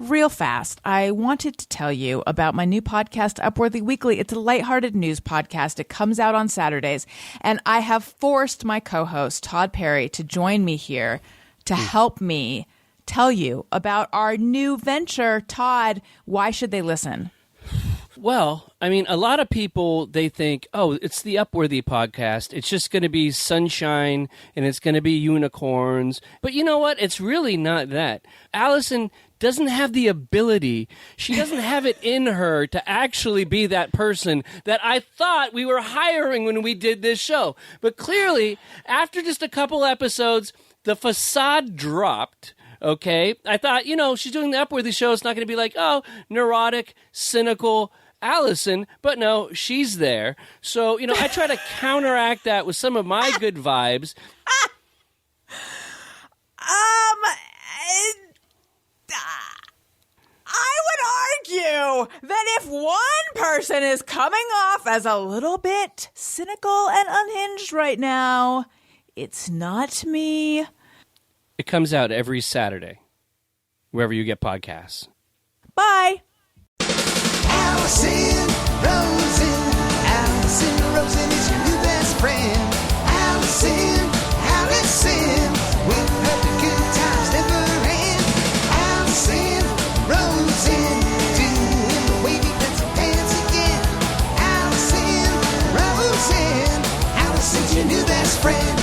Real fast, I wanted to tell you about my new podcast, Upworthy Weekly. It's a lighthearted news podcast. It comes out on Saturdays, and I have forced my co-host, Todd Perry, to join me here to help me tell you about our new venture. Todd, why should they listen? Well, I mean, a lot of people, they think, oh, it's the Upworthy podcast. It's just going to be sunshine and it's going to be unicorns. But you know what? It's really not that. Allison doesn't have the ability. She doesn't have it in her to actually be that person that I thought we were hiring when we did this show. But clearly, after just a couple episodes, the facade dropped. Okay? I thought, she's doing the Upworthy show. It's not going to be like, oh, neurotic, cynical Allison, but no, she's there. So, I try to counteract that with some of my good vibes. I would argue that if one person is coming off as a little bit cynical and unhinged right now, it's not me. It comes out every Saturday, wherever you get podcasts. Bye. Allison Rosen is your new best friend. Allison, with her the good times never end. Allison Rosen, doing the wavy pencil dance again. Allison's your new best friend.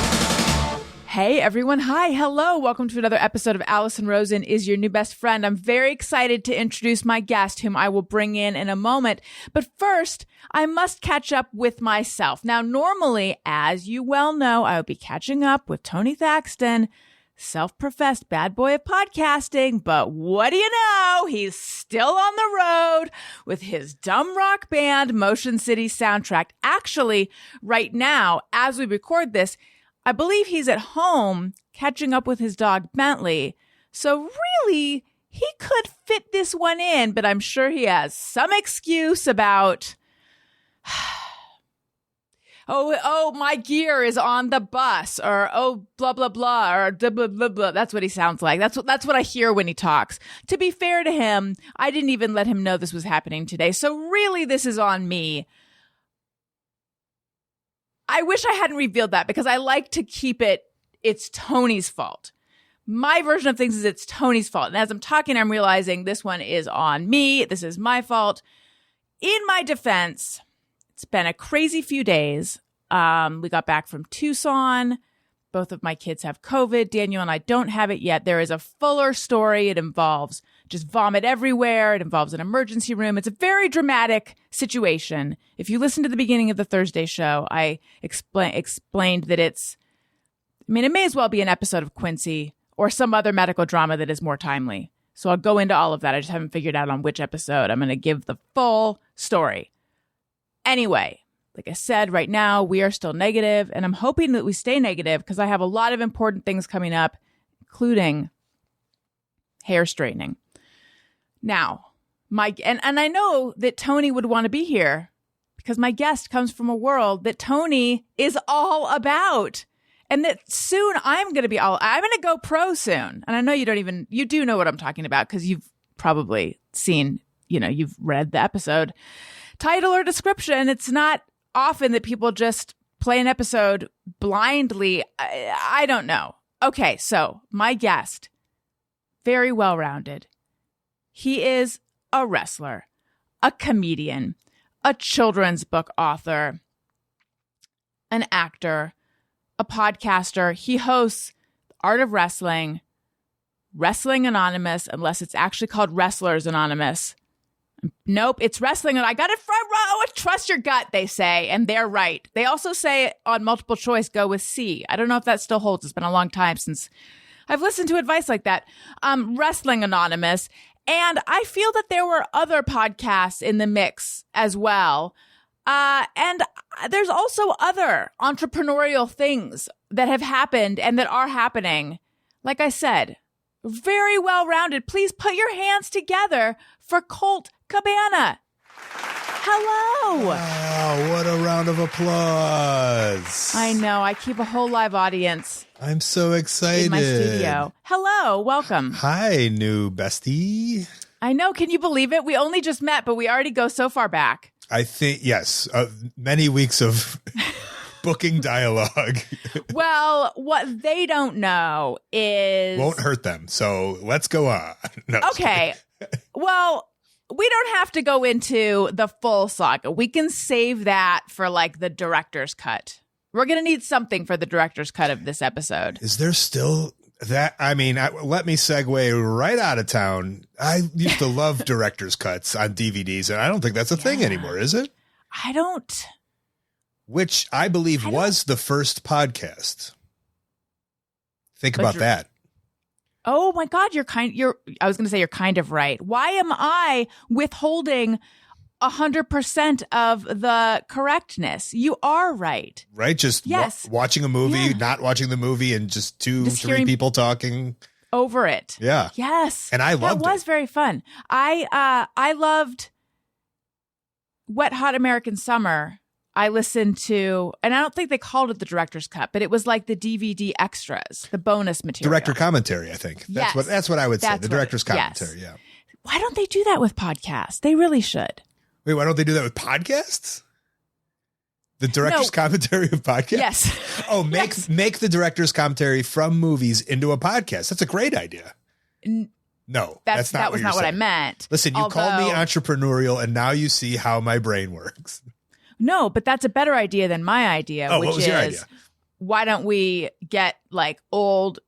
Hey everyone, hi, hello, welcome to another episode of Allison Rosen is your new best friend. I'm very excited to introduce my guest, whom I will bring in a moment. But first, I must catch up with myself. Now, normally, as you well know, I would be catching up with Tony Thaxton, self-professed bad boy of podcasting. But what do you know? He's still on the road with his dumb rock band, Motion City Soundtrack. Actually, right now, as we record this, I believe he's at home catching up with his dog, Bentley. So really, he could fit this one in, but I'm sure he has some excuse about, oh, my gear is on the bus, or, oh, blah, blah, blah, or blah, blah, blah, blah. That's what he sounds like. That's what I hear when he talks. To be fair to him, I didn't even let him know this was happening today. So really, this is on me. I wish I hadn't revealed that because I like to keep it's Tony's fault. My version of things is it's Tony's fault. And as I'm talking, I'm realizing this one is on me. This is my fault. In my defense, it's been a crazy few days. We got back from Tucson. Both of my kids have COVID. Daniel and I don't have it yet. There is a fuller story. It involves just vomit everywhere. It involves an emergency room. It's a very dramatic situation. If you listen to the beginning of the Thursday show, I explained that it may as well be an episode of Quincy or some other medical drama that is more timely. So I'll go into all of that. I just haven't figured out on which episode. I'm going to give the full story. Anyway, like I said, right now we are still negative, and I'm hoping that we stay negative because I have a lot of important things coming up, including hair straightening. Now, and I know that Tony would want to be here because my guest comes from a world that Tony is all about, and that soon I'm going to go pro soon. And I know you do know what I'm talking about because you've probably seen, you've read the episode title or description. It's not often that people just play an episode blindly. I don't know. Okay, so my guest, very well-rounded. He is a wrestler, a comedian, a children's book author, an actor, a podcaster. He hosts Art of Wrestling, Wrestling Anonymous, unless it's actually called Wrestlers Anonymous. Nope, it's Wrestling. I got it front row. Trust your gut, they say, and they're right. They also say on multiple choice, go with C. I don't know if that still holds. It's been a long time since I've listened to advice like that. Wrestling Anonymous. And I feel that there were other podcasts in the mix as well. And there's also other entrepreneurial things that have happened and that are happening. Like I said, very well-rounded. Please put your hands together for Colt Cabana. Hello. Wow, what a round of applause. I know. I keep a whole live audience. I'm so excited. In my studio. Hello. Welcome. Hi, new bestie. I know. Can you believe it? We only just met, but we already go so far back. I think, yes, many weeks of booking dialogue. Well, what they don't know is... Won't hurt them. So let's go on. No, okay. Well, we don't have to go into the full saga. We can save that for like the director's cut. We're going to need something for the director's cut of this episode. Is there still that? I mean, let me segue right out of town. I used to love director's cuts on DVDs, and I don't think that's a thing anymore, is it? I don't. Which I believe was the first podcast. Think about that. Oh my God, I was going to say you're kind of right. Why am I withholding 100% of the correctness? You are right. Right? Just watching a movie, not watching the movie, and just three people talking over it. Yeah. Yes. And I loved it. That was very fun. I loved Wet Hot American Summer. I listened to, and I don't think they called it the director's cut, but it was like the DVD extras, the bonus material. Director commentary, I think. That's what I would say. The director's commentary, yeah. Why don't they do that with podcasts? They really should. Wait, why don't they do that with podcasts? The director's commentary of podcasts? Yes. Oh, make the director's commentary from movies into a podcast. That's a great idea. No, that was not what I meant. Listen, you called me entrepreneurial, and now you see how my brain works. No, but that's a better idea than my idea, which what was your idea? Why don't we get like old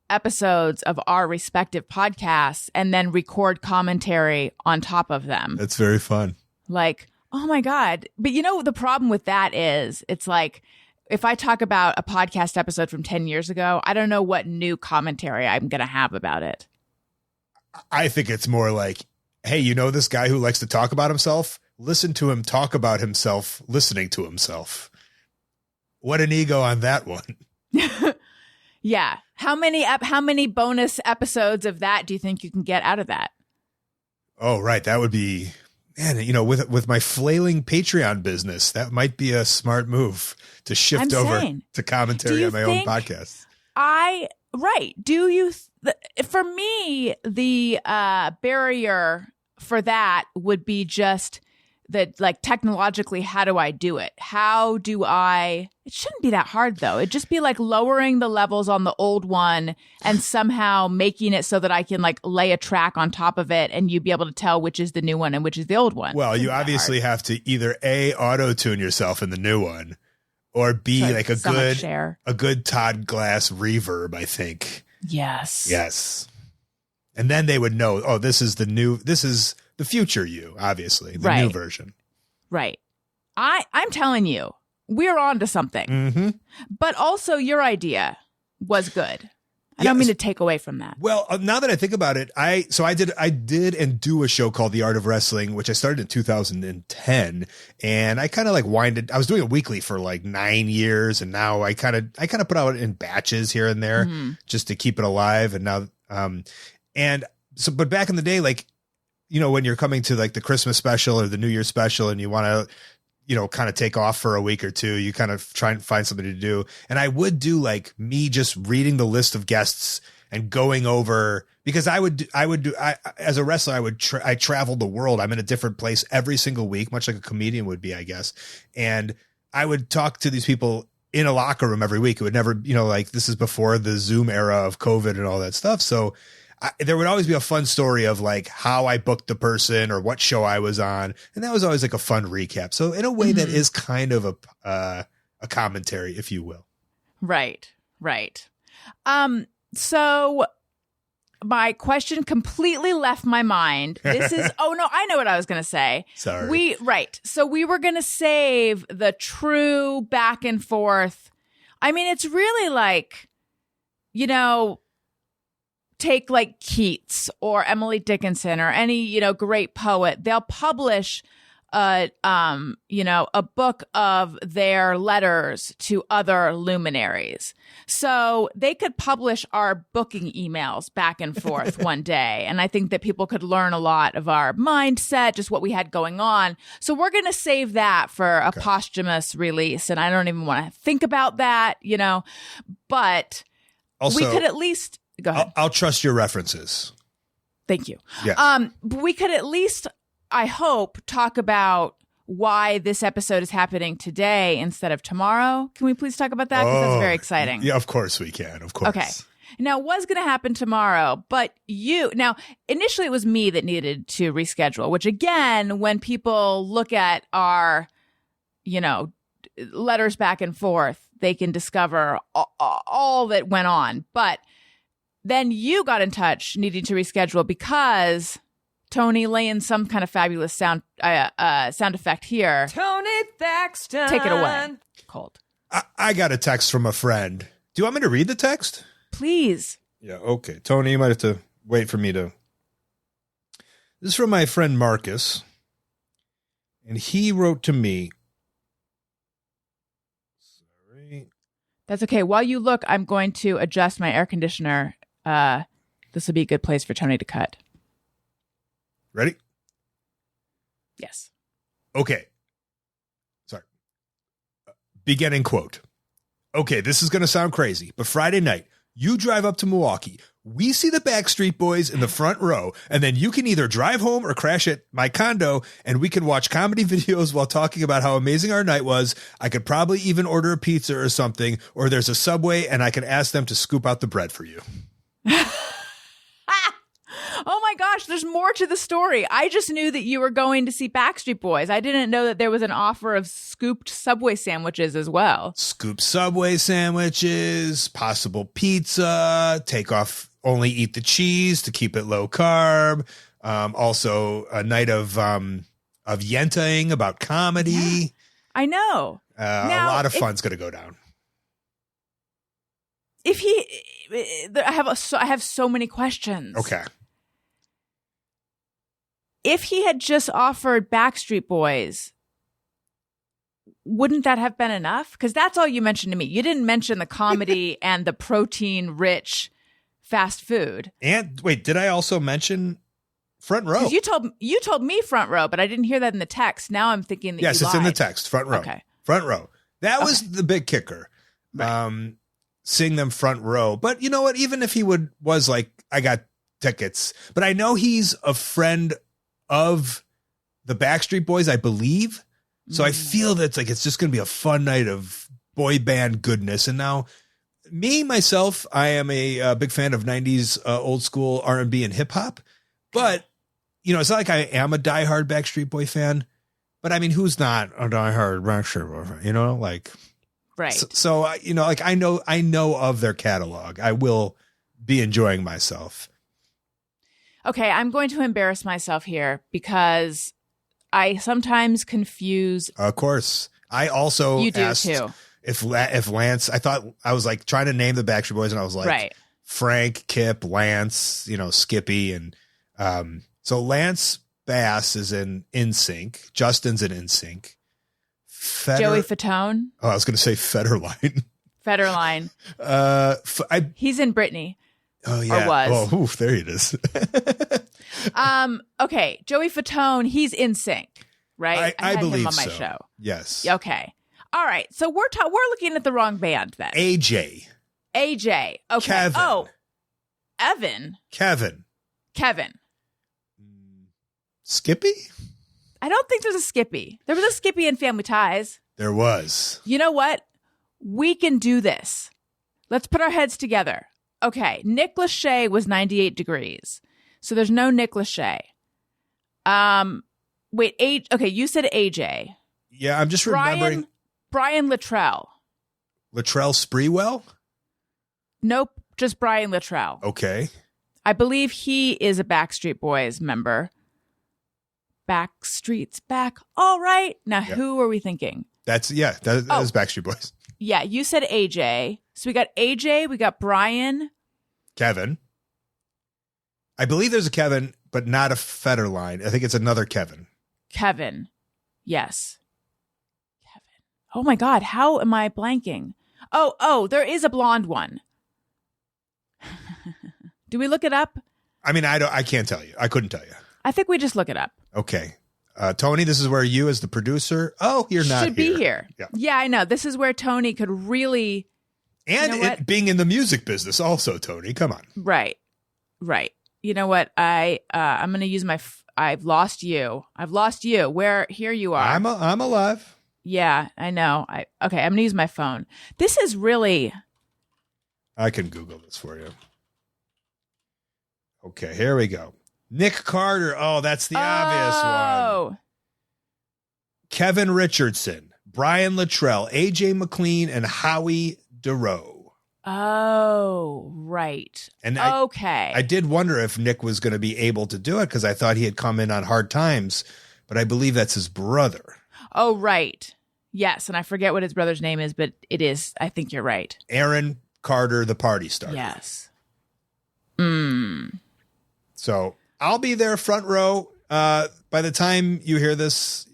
episodes of our respective podcasts and then record commentary on top of them? That's very fun. Like, oh my God. But you know, the problem with that is it's like, if I talk about a podcast episode from 10 years ago, I don't know what new commentary I'm going to have about it. I think it's more like, hey, you know this guy who likes to talk about himself? Listen to him talk about himself, listening to himself. What an ego on that one. Yeah. How many bonus episodes of that do you think you can get out of that? Oh, right. That would be, man, you know, with my flailing Patreon business, that might be a smart move to shift over to commentary on my own podcast. Do you, for me, the barrier for that would be just that, like, technologically, how do I do it? It shouldn't be that hard, though. It'd just be like lowering the levels on the old one and somehow making it so that I can like lay a track on top of it and you'd be able to tell which is the new one and which is the old one. Well, you obviously have to either A, auto-tune yourself in the new one, or B, like a good Todd Glass reverb, I think. Yes. And then they would know, oh, this is the future you, obviously, the new version. Right. I'm telling you, we're on to something. Mm-hmm. But also your idea was good. I don't mean to take away from that. Well, now that I think about it, I did and do a show called The Art of Wrestling, which I started in 2010, and I kind of like I was doing it weekly for like 9 years, and now I kind of put out in batches here and there just to keep it alive. And now, but back in the day, like, you know, when you're coming to like the Christmas special or the New Year's special and you want to, you know, kind of take off for a week or two, you kind of try and find something to do. And I would do like me just reading the list of guests and going over, because as a wrestler, I traveled the world. I'm in a different place every single week, much like a comedian would be, I guess. And I would talk to these people in a locker room every week. It would never, you know, like this is before the Zoom era of COVID and all that stuff. So there would always be a fun story of like how I booked the person or what show I was on. And that was always like a fun recap. So in a way that is kind of a commentary, if you will. Right. So my question completely left my mind. This is, I know what I was going to say. Sorry. So we were going to save the true back and forth. I mean, it's really like, you know, take like Keats or Emily Dickinson or any, you know, great poet. They'll publish a book of their letters to other luminaries. So they could publish our booking emails back and forth one day. And I think that people could learn a lot of our mindset, just what we had going on. So we're going to save that for a posthumous release. And I don't even want to think about that, you know, but also, we could at least... Go ahead. I'll trust your references. Thank you. Yes. But we could at least, I hope, talk about why this episode is happening today instead of tomorrow. Can we please talk about that? Because that's very exciting. Yeah, of course we can. Of course. Okay. Now, it was going to happen tomorrow, but initially it was me that needed to reschedule, which again, when people look at our, letters back and forth, they can discover all that went on. But then you got in touch needing to reschedule because Tony, lay in some kind of fabulous sound effect here. Tony Thaxton. Take it away, Colt. I got a text from a friend. Do you want me to read the text? Please. Yeah, okay. Tony, you might have to wait for me to. This is from my friend Marcus. And he wrote to me. Sorry. That's okay. While you look, I'm going to adjust my air conditioner. This will be a good place for Tony to cut. Ready? Yes. Okay. Sorry. Beginning quote. Okay, this is going to sound crazy, but Friday night, you drive up to Milwaukee. We see the Backstreet Boys in the front row, and then you can either drive home or crash at my condo, and we can watch comedy videos while talking about how amazing our night was. I could probably even order a pizza or something, or there's a Subway, and I can ask them to scoop out the bread for you. Oh my gosh, there's more to the story. I just knew that you were going to see Backstreet Boys. I didn't know that there was an offer of scooped Subway sandwiches as well. Scoop Subway sandwiches, possible pizza, take off, only eat the cheese to keep it low carb. Also a night of yenting about comedy. Yeah, I know. A lot of fun's going to go down. I have so many questions. Okay. If he had just offered Backstreet Boys, wouldn't that have been enough? Because that's all you mentioned to me. You didn't mention the comedy and the protein-rich fast food. And wait, did I also mention front row? Because you told me front row, but I didn't hear that in the text. Now I'm thinking that yes, you it's in the lied. text. Front row. Okay. Front row. That was the big kicker. Right. Seeing them front row. But you know what? Even if he was like, I got tickets, but I know he's a friend of the Backstreet Boys, I believe. So I feel that it's just going to be a fun night of boy band goodness. And now myself, I am a big fan of 90s old school R&B and hip hop, but it's not like I am a diehard Backstreet Boy fan, but I mean, who's not a diehard Backstreet Boy fan, like, Right. So I know of their catalog. I will be enjoying myself. Okay, I'm going to embarrass myself here because I sometimes confuse. Of course. I also You do asked too. if Lance, I thought I was like trying to name the Backstreet Boys and I was like, Right. Frank, Kip, Lance, Skippy. And so Lance Bass is in NSYNC. Justin's in NSYNC. Joey Fatone. Oh, I was going to say Federline. Federline. He's in Britney. Oh, yeah. Or was. Oh, oof, there it is. Okay, Joey Fatone, he's in sync, right? I had believe him on my so. show. Yes. Okay. All right. So we're looking at the wrong band then. AJ. Okay. Kevin. Oh, Evan. Kevin. Skippy? I don't think there's a Skippy. There was a Skippy in Family Ties. There was. You know what? We can do this. Let's put our heads together. Okay. Nick Lachey was 98 Degrees. So there's no Nick Lachey. Wait, okay, you said AJ. Yeah, I'm just remembering. Brian Luttrell. Latrell Sprewell? Nope, just Brian Luttrell. Okay. I believe he is a Backstreet Boys member. Backstreet's back. All right. Now, who are we thinking? That is Backstreet Boys. Yeah, you said AJ. So we got AJ, we got Brian. Kevin. I believe there's a Kevin, but not a Federline. I think it's another Kevin. Kevin. Yes. Kevin. Oh my God, how am I blanking? Oh, there is a blonde one. Do we look it up? I mean, I can't tell you. I couldn't tell you. I think we just look it up. Okay. Tony, this is where you as the producer. Oh, you're not Should be here. Yeah, I know. This is where Tony could really. And You know it being in the music business also, Tony. Come on. Right. You know what? I'm going to use I've lost you. Here you are. I'm alive. Yeah, I know. Okay, I'm going to use my phone. This is really. I can Google this for you. Okay, here we go. Nick Carter. Oh, that's the obvious one. Kevin Richardson, Brian Luttrell, AJ McLean, and Howie DeRoe. Oh, right. And okay. I did wonder if Nick was going to be able to do it because I thought he had come in on Hard Times, but I believe that's his brother. Oh, right. Yes, and I forget what his brother's name is, but it is. I think you're right. Aaron Carter, the party starter. Yes. So I'll be there front row. By the time you hear this,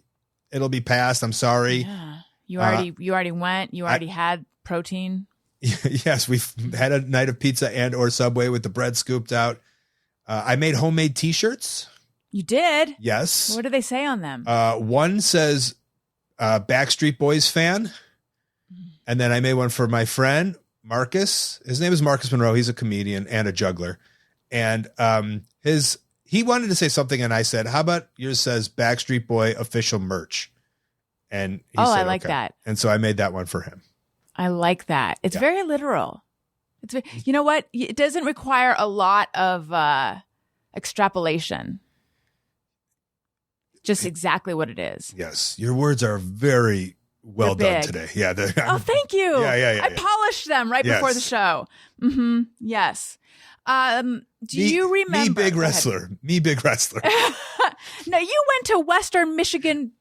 it'll be past. I'm sorry. Yeah. You already went. You already had protein. Yes, we've had a night of pizza and or Subway with the bread scooped out. I made homemade T-shirts. You did? Yes. What do they say on them? One says Backstreet Boys fan. And then I made one for my friend, Marcus. His name is Marcus Monroe. He's a comedian and a juggler. And he wanted to say something, and I said, how about yours says Backstreet Boy official merch? And he said, I like okay. that. And so I made that one for him. I like that. It's very literal. You know what? It doesn't require a lot of extrapolation. Just exactly what it is. Yes. Your words are very well done today. Yeah. Oh, thank you. Yeah. I polished them before the show. Mm-hmm. Yes. Do you remember? Me big wrestler. No, you went to Western Michigan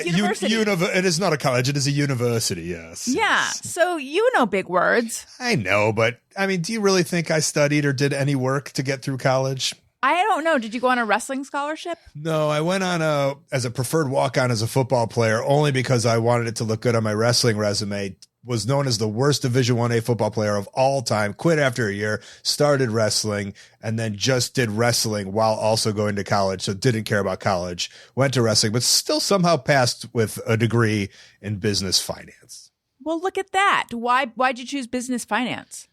University. It is not a college. It is a university. Yes. Yeah. Yes. So you know big words. I know, but I mean, do you really think I studied or did any work to get through college? I don't know. Did you go on a wrestling scholarship? No, I went on as a preferred walk-on as a football player only because I wanted it to look good on my wrestling resume. Was known as the worst Division 1A football player of all time, quit after a year, started wrestling, and then just did wrestling while also going to college. So didn't care about college, went to wrestling, but still somehow passed with a degree in business finance. Well, look at that. Why'd you choose business finance?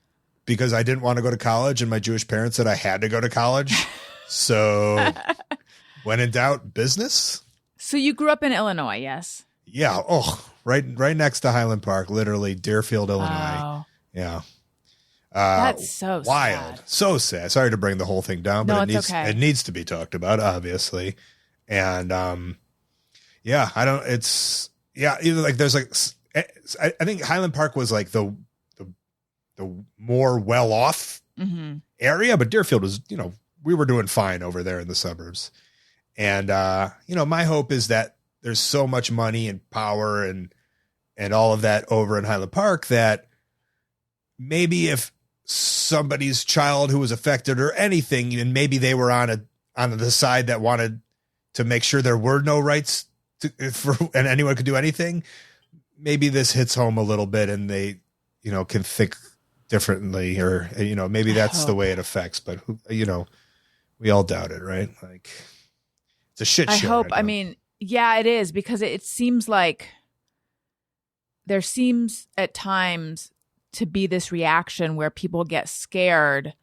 Because I didn't want to go to college and my Jewish parents said I had to go to college. So when in doubt, business. So you grew up in Illinois, yes? Yeah. Oh, right next to Highland Park, literally Deerfield, Illinois. Oh. Yeah. That's so wild. sad. So sad. Sorry to bring the whole thing down, but it needs to be talked about, obviously. And I think Highland Park was like the more well-off area, but Deerfield was, we were doing fine over there in the suburbs. And, my hope is that there's so much money and power and all of that over in Highland Park that maybe if somebody's child who was affected or anything, and maybe they were on the side that wanted to make sure there were no rights and anyone could do anything, maybe this hits home a little bit and they, can think differently, or, maybe that's the way it affects, but we all doubt it, right? Like, it's a shit show. I hope. Right I mean, yeah, it is, because it seems like there seems at times to be this reaction where people get scared.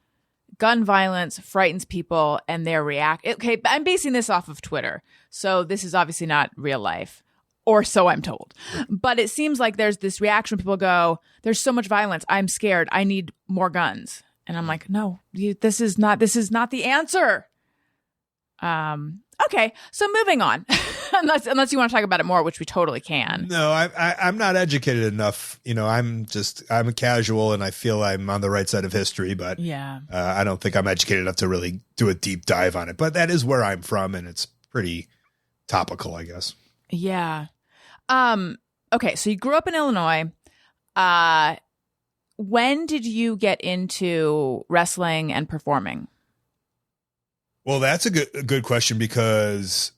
Gun violence frightens people and they react. Okay, I'm basing this off of Twitter. So this is obviously not real life, or so I'm told. But it seems like there's this reaction. People go, there's so much violence. I'm scared. I need more guns. And I'm like, no, this is not the answer. Okay, so moving on, unless you want to talk about it more, which we totally can. No, I'm not educated enough. I'm a casual and I feel I'm on the right side of history, but yeah, I don't think I'm educated enough to really do a deep dive on it. But that is where I'm from, and it's pretty topical, I guess. Yeah. Okay, so you grew up in Illinois. When did you get into wrestling and performing? Well, that's a good question, because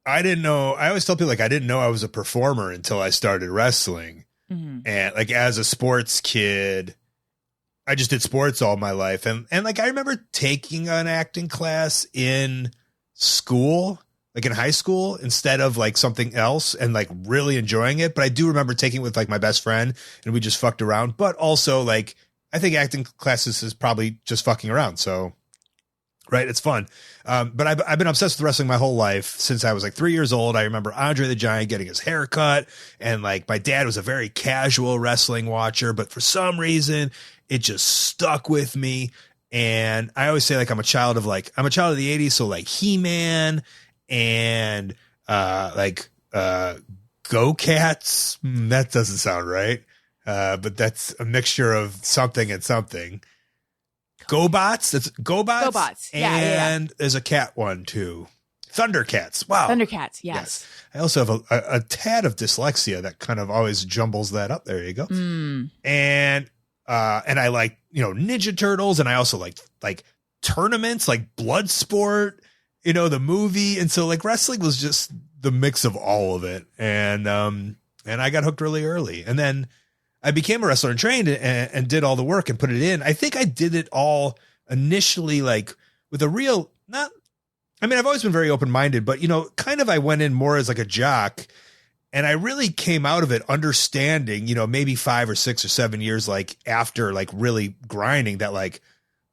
I didn't know. I always tell people, like, I didn't know I was a performer until I started wrestling. Mm-hmm. And like, as a sports kid, I just did sports all my life. And like, I remember taking an acting class in school, like in high school, instead of like something else, and like really enjoying it. But I do remember taking it with like my best friend, and we just fucked around. But also, like, I think acting classes is probably just fucking around. So, right. It's fun. But I've been obsessed with wrestling my whole life since I was like 3 years old. I remember Andre the Giant getting his hair cut, and like my dad was a very casual wrestling watcher, but for some reason it just stuck with me. And I always say like, I'm a child of the 80s. So like He-Man and, Go Cats. That doesn't sound right. But that's a mixture of something and something. GoBots. That's GoBots. GoBots. And there's a cat one too. Thundercats. Wow. Thundercats. Yes. I also have a tad of dyslexia that kind of always jumbles that up. There you go. And I like, Ninja Turtles, and I also like tournaments, like Bloodsport, the movie. And so like wrestling was just the mix of all of it. And I got hooked really early, and then I became a wrestler and trained and did all the work and put it in. I think I did it all initially, like with a real, I've always been very open-minded, but kind of I went in more as like a jock, and I really came out of it understanding, maybe 5 or 6 or 7 years, like after like really grinding, that like,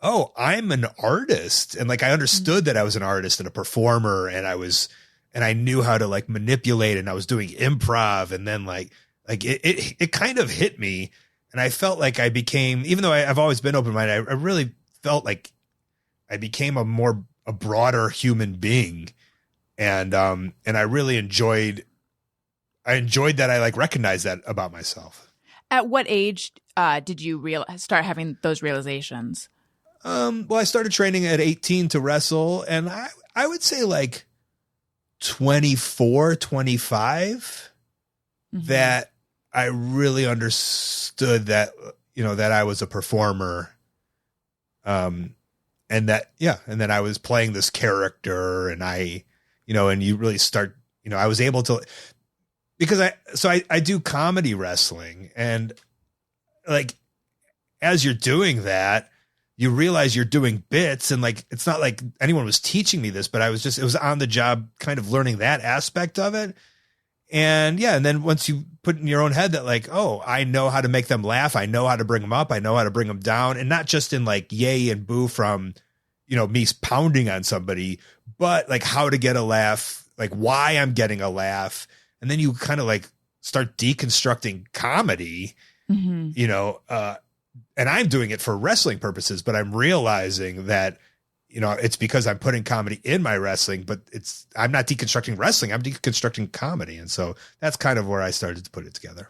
oh, I'm an artist. And like, I understood that I was an artist and a performer, and I knew how to like manipulate, and I was doing improv. And then like it kind of hit me, and I felt like I became, even though I've always been open-minded, I really felt like I became a broader human being. And I really enjoyed that. I like recognized that about myself. At what age did you start having those realizations? Well, I started training at 18 to wrestle, and I would say like 24, 25, that I really understood that, that I was a performer. And then I was playing this character, and and you really start, I was able to, because I do comedy wrestling, and like, as you're doing that, you realize you're doing bits, and like, it's not like anyone was teaching me this, but it was on the job kind of learning that aspect of it. And and then once you put in your own head that like, oh, I know how to make them laugh, I know how to bring them up, I know how to bring them down, and not just in like yay and boo from, me pounding on somebody, but like how to get a laugh, like why I'm getting a laugh. And then you kind of like start deconstructing comedy, and I'm doing it for wrestling purposes, but I'm realizing that, it's because I'm putting comedy in my wrestling, but I'm not deconstructing wrestling, I'm deconstructing comedy. And so that's kind of where I started to put it together.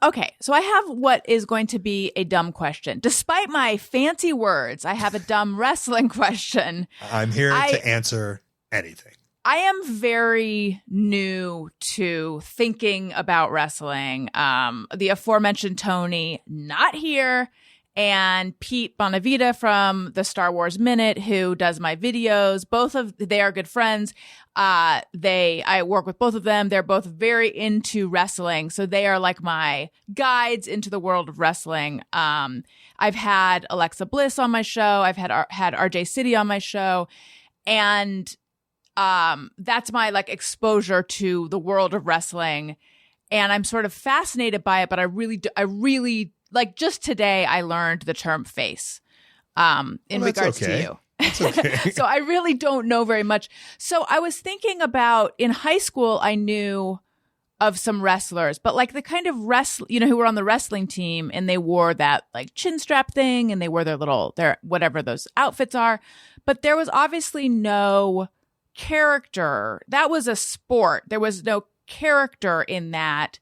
Okay. So I have what is going to be a dumb question. Despite my fancy words, I have a dumb wrestling question. I'm here to answer anything. I am very new to thinking about wrestling. The aforementioned Tony, not here, and Pete Bonavita from the Star Wars Minute, who does my videos. They are good friends. I work with both of them. They're both very into wrestling, so they are like my guides into the world of wrestling. I've had Alexa Bliss on my show. I've had RJ City on my show, and that's my like exposure to the world of wrestling, and I'm sort of fascinated by it. But I really like, just today I learned the term face in regards to you. That's okay. So I really don't know very much. So I was thinking about, in high school, I knew of some wrestlers, but like the kind of who were on the wrestling team, and they wore that like chin strap thing, and they wore their whatever those outfits are. But there was obviously no character. That was a sport. There was no character in that.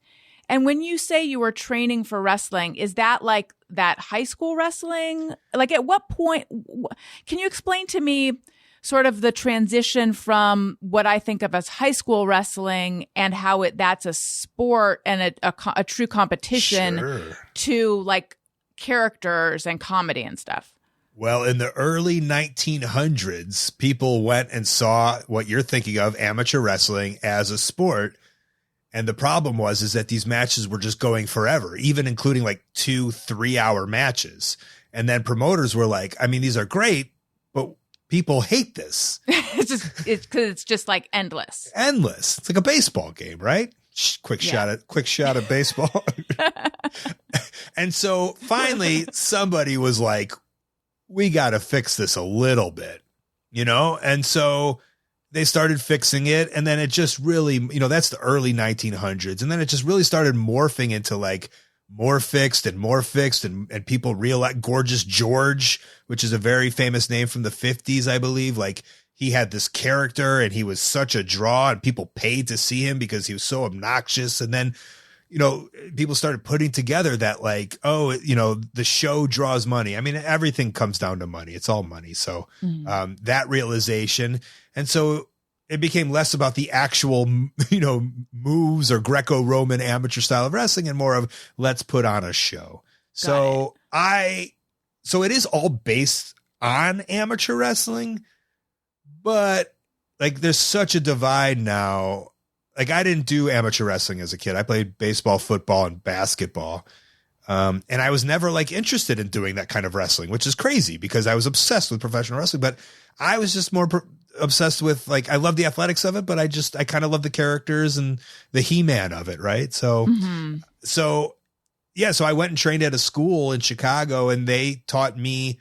And when you say you were training for wrestling, is that like that high school wrestling? Like, at what point, can you explain to me sort of the transition from what I think of as high school wrestling and how that's a sport and a true competition to like characters and comedy and stuff? Well, in the early 1900s, people went and saw what you're thinking of, amateur wrestling, as a sport. And the problem is that these matches were just going forever, even including like 2-3 hour matches. And then promoters were like, I mean, these are great, but people hate this. It's because it's just like endless. It's like a baseball game, right? quick shot of baseball. And so finally somebody was like, we got to fix this a little bit, you know? And so they started fixing it. And then it just really, you know, that's the early 1900s. And then it just really started morphing into like more fixed. And people realize Gorgeous George, which is a very famous name from the 50s, I believe. Like he had this character and he was such a draw and people paid to see him because he was so obnoxious. And then, you know, people started putting together that like, oh, you know, the show draws money. I mean, everything comes down to money. It's all money. So that realization. And so it became less about the actual, you know, moves or Greco-Roman amateur style of wrestling and more of let's put on a show. So it is all based on amateur wrestling, but like there's such a divide now. Like I didn't do amateur wrestling as a kid. I played baseball, football, and basketball. And I was never like interested in doing that kind of wrestling, which is crazy because I was obsessed with professional wrestling, but I was just more obsessed with like, I love the athletics of it, but I kind of love the characters and the He-Man of it. Right. So I went and trained at a school in Chicago and they taught me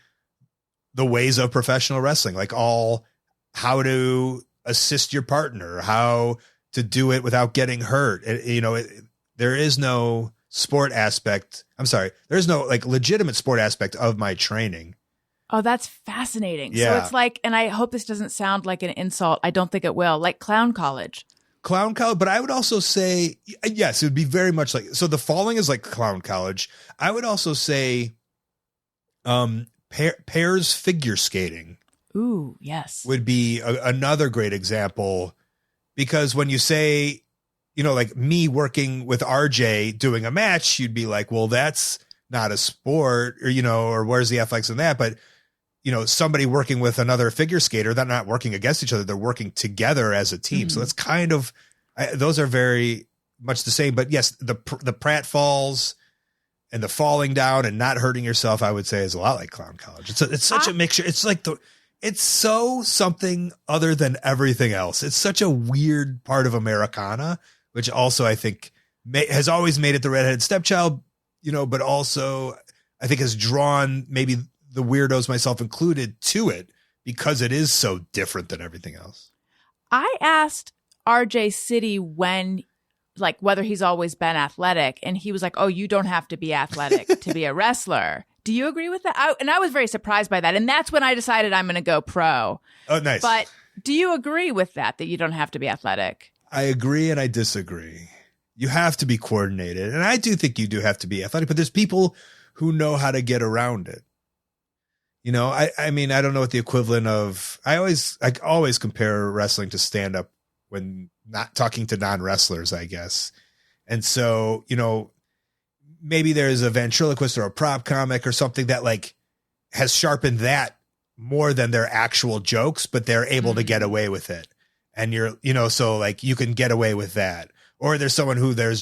the ways of professional wrestling, like how to assist your partner, how to do it without getting hurt. There is no sport aspect. I'm sorry. There's no like legitimate sport aspect of my training. Oh, that's fascinating. Yeah. So it's like, and I hope this doesn't sound like an insult. I don't think it will, like clown college. But I would also say, yes, it would be very much like, so the falling is like clown college. I would also say, pairs figure skating. Ooh, yes. Would be another great example. Because when you say, you know, like me working with RJ doing a match, you'd be like, well, that's not a sport or, you know, or where's the athletics in that? But, you know, somebody working with another figure skater, they're not working against each other. They're working together as a team. So it's kind of, those are very much the same. But yes, the pratfalls and the falling down and not hurting yourself, I would say is a lot like clown college. It's such a mixture. It's like it's so something other than everything else. It's such a weird part of Americana, which also I think has always made it the redheaded stepchild, you know, but also I think has drawn maybe the weirdos, myself included, to it because it is so different than everything else. I asked RJ City whether he's always been athletic, and he was like, oh, you don't have to be athletic to be a wrestler. Do you agree with that? I was very surprised by that. And that's when I decided I'm going to go pro. Oh, nice. But do you agree with that you don't have to be athletic? I agree and I disagree. You have to be coordinated. And I do think you do have to be athletic, but there's people who know how to get around it. You know, I mean, I don't know what the equivalent of, I always compare wrestling to stand up when not talking to non-wrestlers, I guess. And so, you know, maybe there's a ventriloquist or a prop comic or something that like has sharpened that more than their actual jokes, but they're able to get away with it. And you're, you know, so like you can get away with that. Or there's someone who their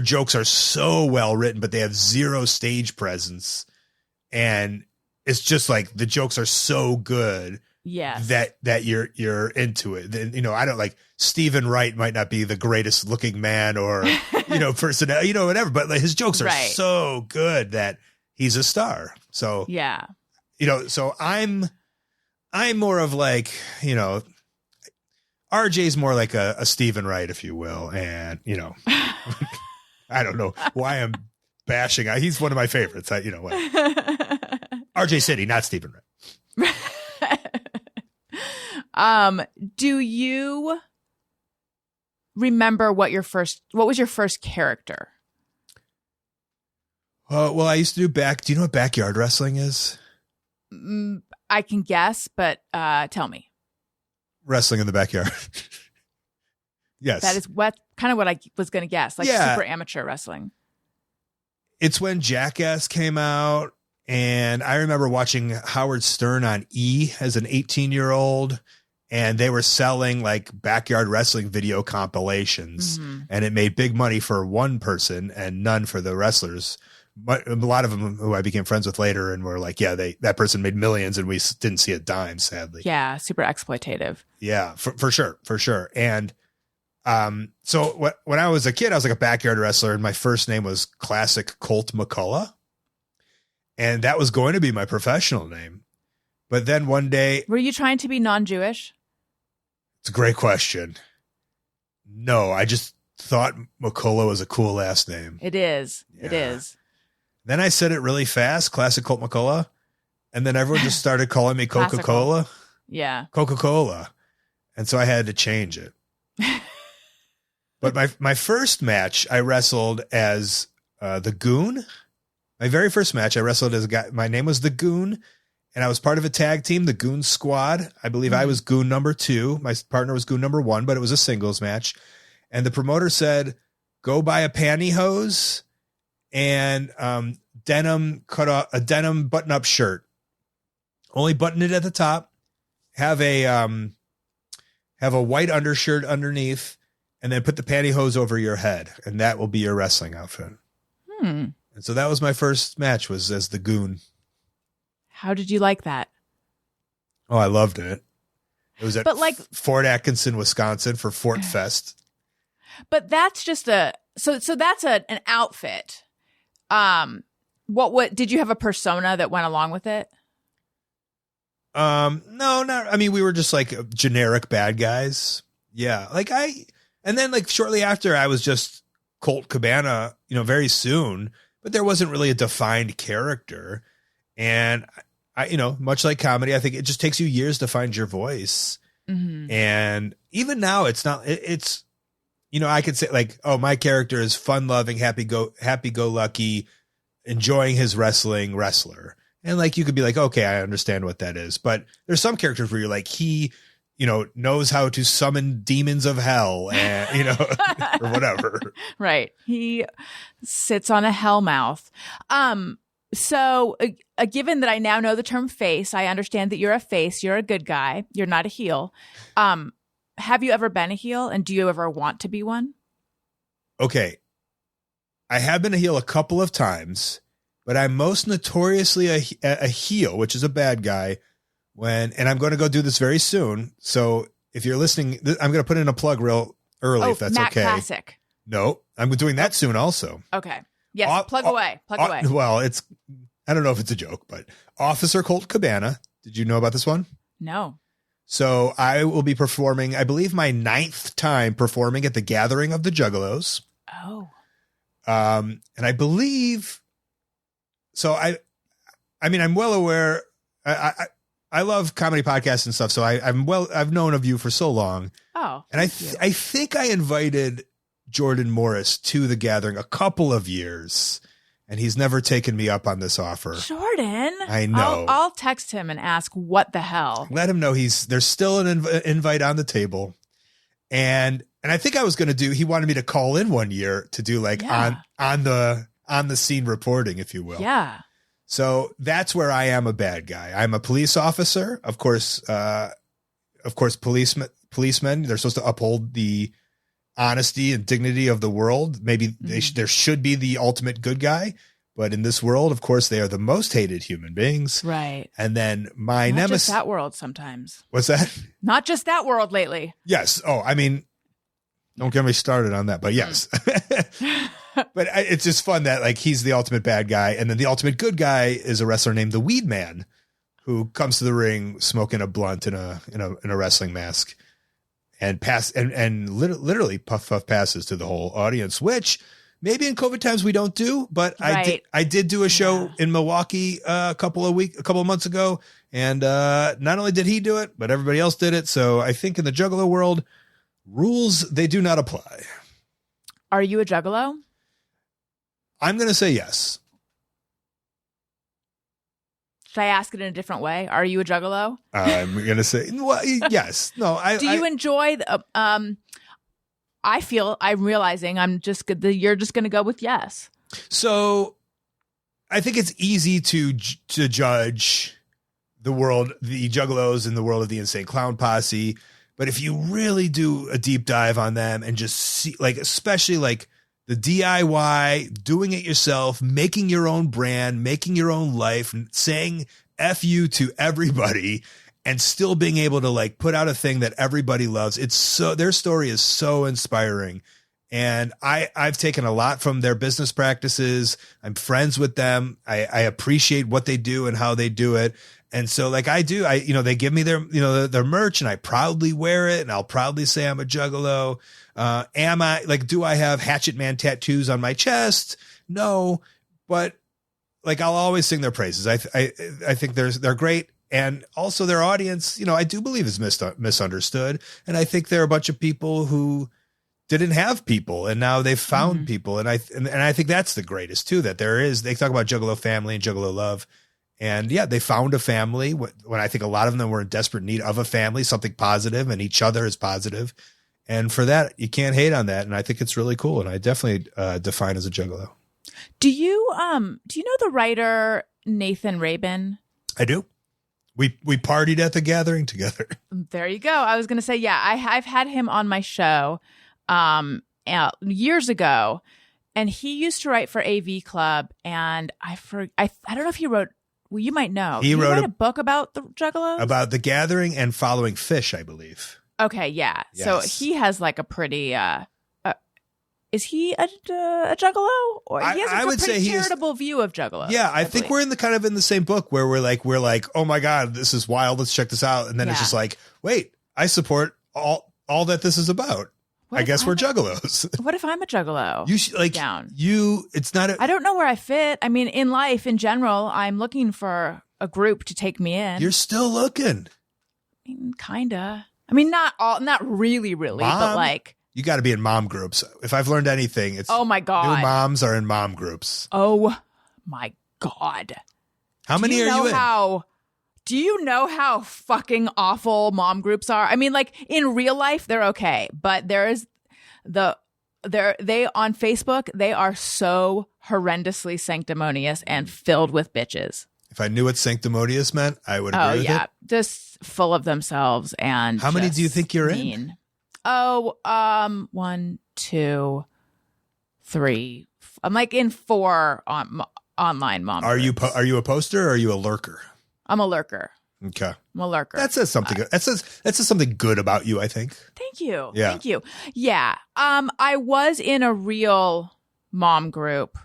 jokes are so well written, but they have zero stage presence. And it's just like the jokes are so good. Yes. That you're into it. Then, you know, I don't like Stephen Wright might not be the greatest looking man or, you know, person, you know, whatever, but like his jokes are so good that he's a star. So, yeah, you know, so I'm more of like, you know, RJ's more like a Stephen Wright, if you will. And, you know, I don't know why I'm bashing. He's one of my favorites. You know what? RJ City, not Stephen Wright. Do you remember what was your first character? Well, I used to do do you know what backyard wrestling is? I can guess, but tell me. Wrestling in the backyard. Yes. That is kind of what I was going to guess, like super amateur wrestling. It's when Jackass came out, and I remember watching Howard Stern on E! As an 18-year-old, and they were selling like backyard wrestling video compilations, and it made big money for one person and none for the wrestlers. But a lot of them who I became friends with later and were like, yeah, that person made millions and we didn't see a dime, sadly. Yeah, super exploitative. Yeah, for sure. And So when I was a kid, I was like a backyard wrestler, and my first name was Classic Colt McCullough. And that was going to be my professional name. But then one day... Were you trying to be non-Jewish? It's a great question. No, I just thought McCullough was a cool last name. It is. Yeah. It is. Then I said it really fast, Classic Colt McCullough. And then everyone just started calling me Coca-Cola. Yeah. Coca-Cola. And so I had to change it. But my first match, I wrestled as the Goon. My very first match, I wrestled as a guy. My name was the Goon, and I was part of a tag team, the Goon Squad. I believe I was Goon number 2. My partner was Goon number 1, but it was a singles match. And the promoter said, go buy a pantyhose and denim button-up shirt. Only button it at the top. Have a white undershirt underneath, and then put the pantyhose over your head, and that will be your wrestling outfit. And so that was my first match, was as the Goon. How did you like that? Oh, I loved it. It was at Fort Atkinson, Wisconsin for Fort Fest. But that's just so that's an outfit. What did you have a persona that went along with it? No, not. I mean, we were just like generic bad guys. Yeah, and then like shortly after, I was just Colt Cabana. Very soon, but there wasn't really a defined character. And I much like comedy, I think it just takes you years to find your voice. Mm-hmm. And even now, it's not. It's I could say like, oh, my character is fun-loving, happy-go-lucky, enjoying his wrestler. And like, you could be like, okay, I understand what that is. But there's some characters where you're like, he, knows how to summon demons of hell and, or whatever. Right. He sits on a hell mouth. So given that I now know the term face, I understand that you're a face, you're a good guy, you're not a heel. Have you ever been a heel, and do you ever want to be one? Okay. I have been a heel a couple of times, but I'm most notoriously a heel, which is a bad guy, and I'm going to go do this very soon. So if you're listening, I'm going to put in a plug real early, if that's Matt okay. Classic. No, I'm doing that soon also. Okay. Yes, plug away. Well, I don't know if it's a joke, but Officer Colt Cabana. Did you know about this one? No. So I will be performing, I believe my 9th time performing at the Gathering of the Juggalos. Oh. And I believe, so I mean, I'm well aware. I love comedy podcasts and stuff. So I've known of you for so long. Oh, and I think I invited Jordan Morris to the Gathering a couple of years, and he's never taken me up on this offer. Jordan, I know. I'll text him and ask what the hell. Let him know there's still an invite on the table, and I think I was going to do. He wanted me to call in one year to do like on the scene reporting, if you will. Yeah. So that's where I am a bad guy. I'm a police officer, of course. Policemen, they're supposed to uphold the honesty and dignity of the world. Maybe there should be the ultimate good guy, but in this world, of course, they are the most hated human beings. Right. And then my Not nemesis. just that world sometimes. What's that? Not just that world lately. Yes. Oh, I mean, don't get me started on that, but yes. But it's just fun that like he's the ultimate bad guy, and then the ultimate good guy is a wrestler named the Weed Man, who comes to the ring smoking a blunt in a wrestling mask, and literally puff passes to the whole audience, which maybe in COVID times we don't do, but right. I did do a show in Milwaukee a couple of months ago, and not only did he do it, but everybody else did it. So I think in the Juggalo world, rules, they do not apply. Are you a Juggalo? I'm going to say yes. Should I ask it in a different way? Are you a Juggalo? I'm going to say yes. No. Do you enjoy the? I'm realizing you're just going to go with yes. So, I think it's easy to judge the world, the Juggalos in the world of the Insane Clown Posse, but if you really do a deep dive on them and just see, like, especially like the DIY, doing it yourself, making your own brand, making your own life, saying F you to everybody, and still being able to like put out a thing that everybody loves. Their story is so inspiring. And I've taken a lot from their business practices. I'm friends with them. I appreciate what they do and how they do it. And so like they give me their merch and I proudly wear it and I'll proudly say I'm a Juggalo. Do I have Hatchet Man tattoos on my chest? No, but like, I'll always sing their praises. I think they're great. And also their audience, I do believe is misunderstood. And I think there are a bunch of people who didn't have people and now they've found people. And I think that's the greatest too, that they talk about Juggalo family and Juggalo love. And yeah, they found a family when I think a lot of them were in desperate need of a family, something positive, and each other is positive. And for that, you can't hate on that. And I think it's really cool. And I definitely define as a Juggalo. Do you know the writer Nathan Rabin? I do. We partied at the gathering together. There you go. I was going to say, yeah, I've had him on my show years ago, and he used to write for AV Club. And I don't know if he wrote. Well, you might know. He wrote a book about the Juggalos, about the gathering and following Fish, I believe. Okay, yeah. Yes. So he has like a pretty. Is he a Juggalo? Or he has I would pretty say charitable view of Juggalos. Yeah, I think we're in the same book where we're like, oh my God, this is wild. Let's check this out. And then it's just like, wait, I support all that this is about. I guess we're Juggalos. What if I'm a Juggalo? You should, like, down. It's not I don't know where I fit. I mean, in life in general, I'm looking for a group to take me in. You're still looking. I mean, kinda. I mean, not really, Mom? but like. You got to be in mom groups. If I've learned anything, it's oh my God. New moms are in mom groups. Oh my God. How many are you in? Do you know how fucking awful mom groups are? I mean, like in real life, they're okay, but they on Facebook, they are so horrendously sanctimonious and filled with bitches. If I knew what sanctimonious meant, I would agree with it. Just full of themselves and how many do you think you're in? Oh, 1, 2, 3. I'm like in 4 online mom. Are you groups. are you a poster or are you a lurker? I'm a lurker. Okay. I'm a lurker. That says something good. That says something good about you, I think. Thank you. Yeah. Thank you. Yeah. I was in a real mom group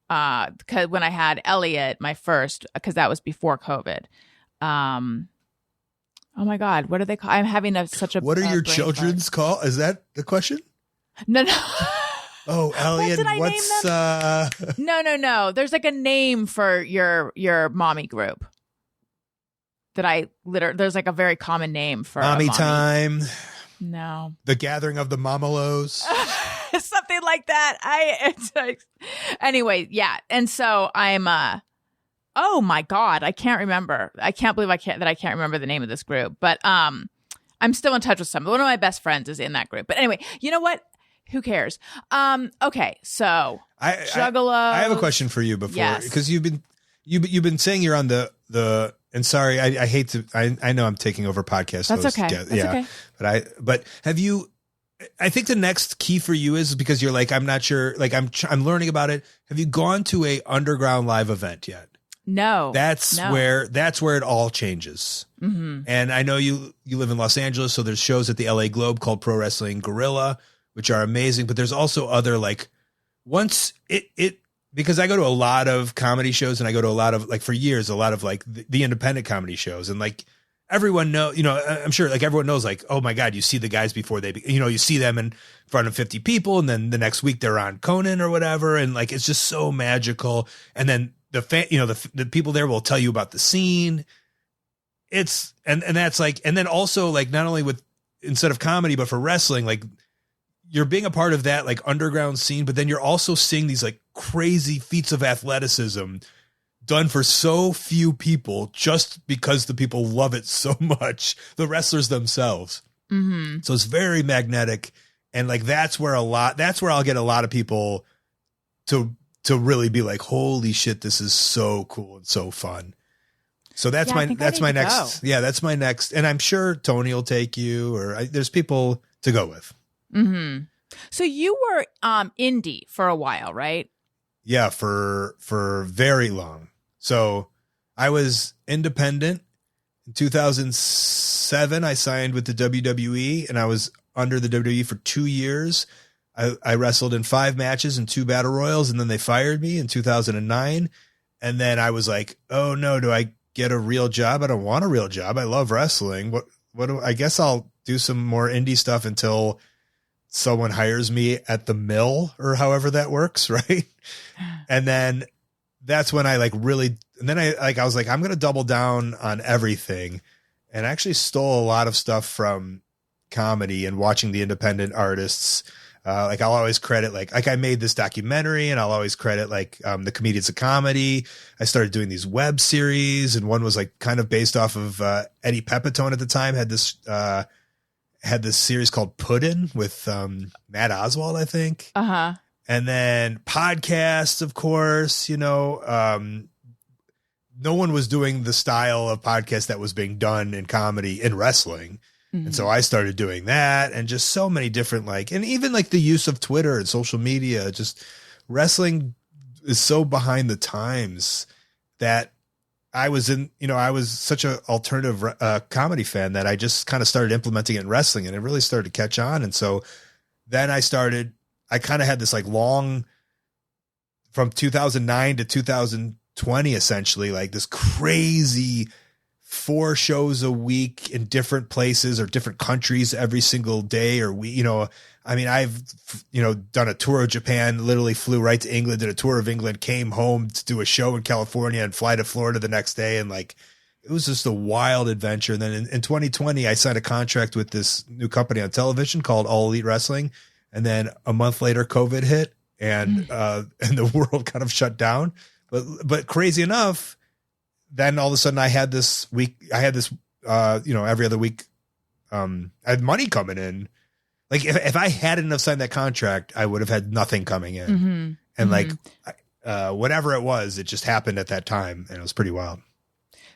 because when I had Elliot, my first, because that was before COVID. Oh my God, what do they call? I'm having such a. What are your brain children's call? Is that the question? No. Oh, Elliot, what's No. There's like a name for your mommy group. There's like a very common name for mommy time. No. The gathering of the momalos. Something like that. Anyway, yeah. And so I'm oh my God, I can't remember. I can't believe I can't remember the name of this group. But I'm still in touch with some. One of my best friends is in that group. But anyway, you know what? Who cares? Okay, so Juggalos. I have a question for you before because you've been saying you're on the and sorry, I hate to I know I'm taking over podcast. That's okay. That's okay. But have you? I think the next key for you is because you're like I'm not sure. Like I'm learning about it. Have you gone to a underground live event yet? No. That's where it all changes. Mm-hmm. And I know you live in Los Angeles, so there's shows at the LA Globe called Pro Wrestling Guerrilla, which are amazing. But there's also other like once it because I go to a lot of comedy shows and I go to a lot of like for years a lot of like the independent comedy shows and like everyone know I'm sure like everyone knows like oh my God you see the guys before they you see them in front of 50 people and then the next week they're on Conan or whatever and like it's just so magical and then the people there will tell you about the scene. It's and that's like and then also like not only with instead of comedy but for wrestling like you're being a part of that like underground scene but then you're also seeing these like crazy feats of athleticism done for so few people just because the people love it so much, the wrestlers themselves. Mm-hmm. So it's very magnetic and like that's where I'll get a lot of people to really be like, holy shit, this is so cool and so fun. So that's my next. Yeah, that's my next. And I'm sure Tony will take you or there's people to go with. Mm-hmm. So you were indie for a while, right? Yeah, for very long. So I was independent In 2007, I signed with the WWE, and I was under the WWE for 2 years. I wrestled in 5 matches and 2 battle royals, and then they fired me in 2009. And then I was like, oh no, do I get a real job? I don't want a real job. I love wrestling. I guess I'll do some more indie stuff until someone hires me at the mill or however that works. Right. And then that's when I I was like, I'm going to double down on everything. And I actually stole a lot of stuff from comedy and watching the independent artists. I'll always credit like I made this documentary, and I'll always credit the Comedians of Comedy. I started doing these web series, and one was like kind of based off of Eddie Pepitone at the time had this series called Puddin' with Matt Oswald, I think. Uh-huh. And then podcasts, of course, no one was doing the style of podcast that was being done in comedy in wrestling. And so I started doing that, and just so many different, and even the use of Twitter and social media, just wrestling is so behind the times that I was such an alternative comedy fan that I just kind of started implementing it in wrestling, and it really started to catch on. And so then I kind of had this long, from 2009 to 2020, essentially, this crazy 4 shows a week in different places or different countries every single day or week. I've done a tour of Japan, literally flew right to England, did a tour of England, came home to do a show in California and fly to Florida the next day. And it was just a wild adventure. And then in 2020, I signed a contract with this new company on television called All Elite Wrestling. And then a month later, COVID hit, and the world kind of shut down. But crazy enough, then all of a sudden I had this every other week, I had money coming in. If I hadn't have signed that contract, I would have had nothing coming in. And whatever it was, it just happened at that time, and it was pretty wild.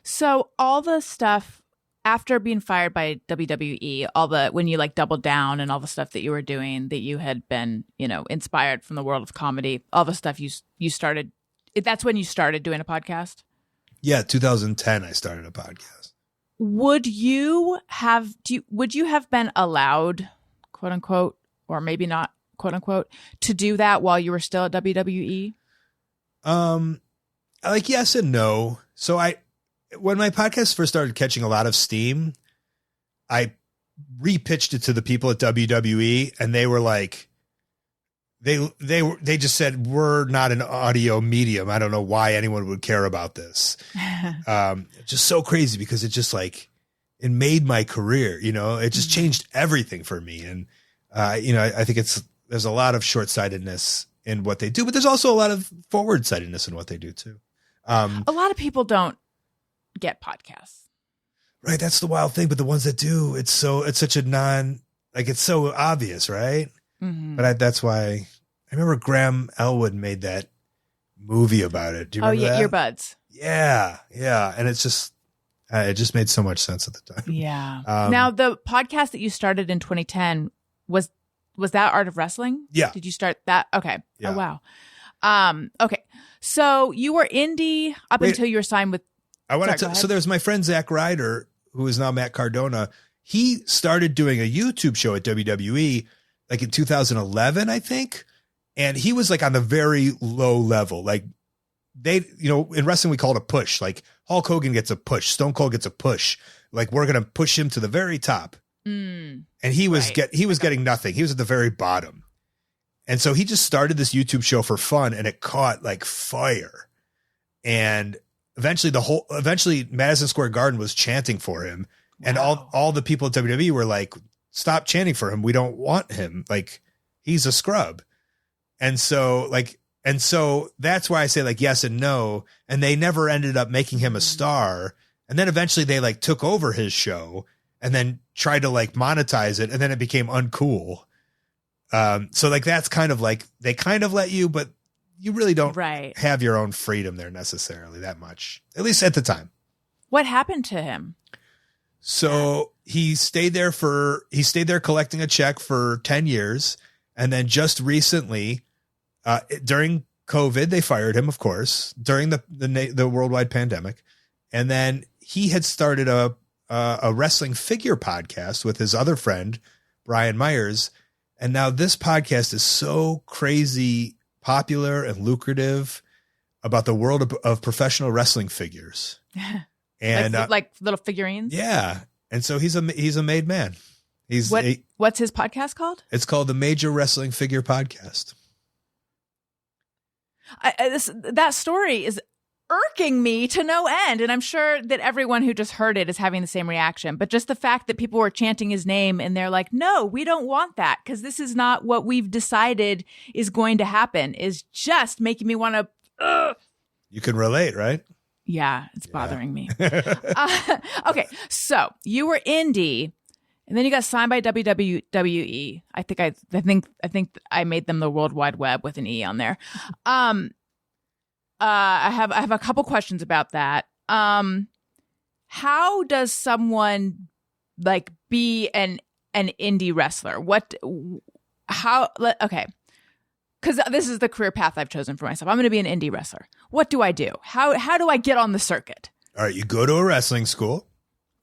So all the stuff after being fired by WWE, when you doubled down and all the stuff that you were doing, that you had been, inspired from the world of comedy, all the stuff you started, that's when you started doing a podcast? Yeah, 2010, I started a podcast. Would you have been allowed, quote unquote, or maybe not, quote unquote, to do that while you were still at WWE? Yes and no. So when my podcast first started catching a lot of steam, I repitched it to the people at WWE, and they were like, they just said, we're not an audio medium. I don't know why anyone would care about this. Just so crazy, because it just it made my career, it just changed everything for me. And, I think there's a lot of short-sightedness in what they do, but there's also a lot of forward-sightedness in what they do too. A lot of people don't get podcasts. Right. That's the wild thing. But the ones that do, it's such a it's so obvious, right? Mm-hmm. But that's why I remember Graham Elwood made that movie about it. Do you remember that? Earbuds. Yeah. Yeah. And it's just, it just made so much sense at the time. Yeah. Now, the podcast that you started in 2010, was that Art of Wrestling? Yeah. Did you start that? Okay. Yeah. Oh, wow. Okay. So you were indie until you were signed with. So there's my friend Zach Ryder, who is now Matt Cardona. He started doing a YouTube show at WWE in 2011, I think. And he was on the very low level. In wrestling, we call it a push. Hulk Hogan gets a push. Stone Cold gets a push. We're going to push him to the very top. And he was getting nothing. He was at the very bottom. And so he just started this YouTube show for fun, and it caught fire. And eventually Madison Square Garden was chanting for him. And all the people at WWE were like, stop chanting for him. We don't want him. He's a scrub. And so that's why I say yes and no. And they never ended up making him a star. And then eventually they took over his show and then tried to monetize it. And then it became uncool. So that's kind of they kind of let you, but you really don't have your own freedom there necessarily that much, at least at the time. What happened to him? So he stayed there collecting a check for 10 years. And then just recently, during COVID, they fired him, of course, during the worldwide pandemic. And then he had started a wrestling figure podcast with his other friend, Brian Myers. And now this podcast is so crazy popular and lucrative about the world of professional wrestling figures. And like little figurines. Yeah. And so he's a made man. What's his podcast called? It's called the Major Wrestling Figure Podcast. That story is irking me to no end. And I'm sure that everyone who just heard it is having the same reaction. But just the fact that people were chanting his name and they're like, no, we don't want that because this is not what we've decided is going to happen is just making me want to. You can relate, right? Yeah, it's bothering me. Okay, so you were indie. And then you got signed by WWE. I think I made them the World Wide Web with an E on there. I have a couple questions about that. How does someone like be an indie wrestler? Okay. Because this is the career path I've chosen for myself. I'm going to be an indie wrestler. What do I do? How do I get on the circuit? All right, you go to a wrestling school.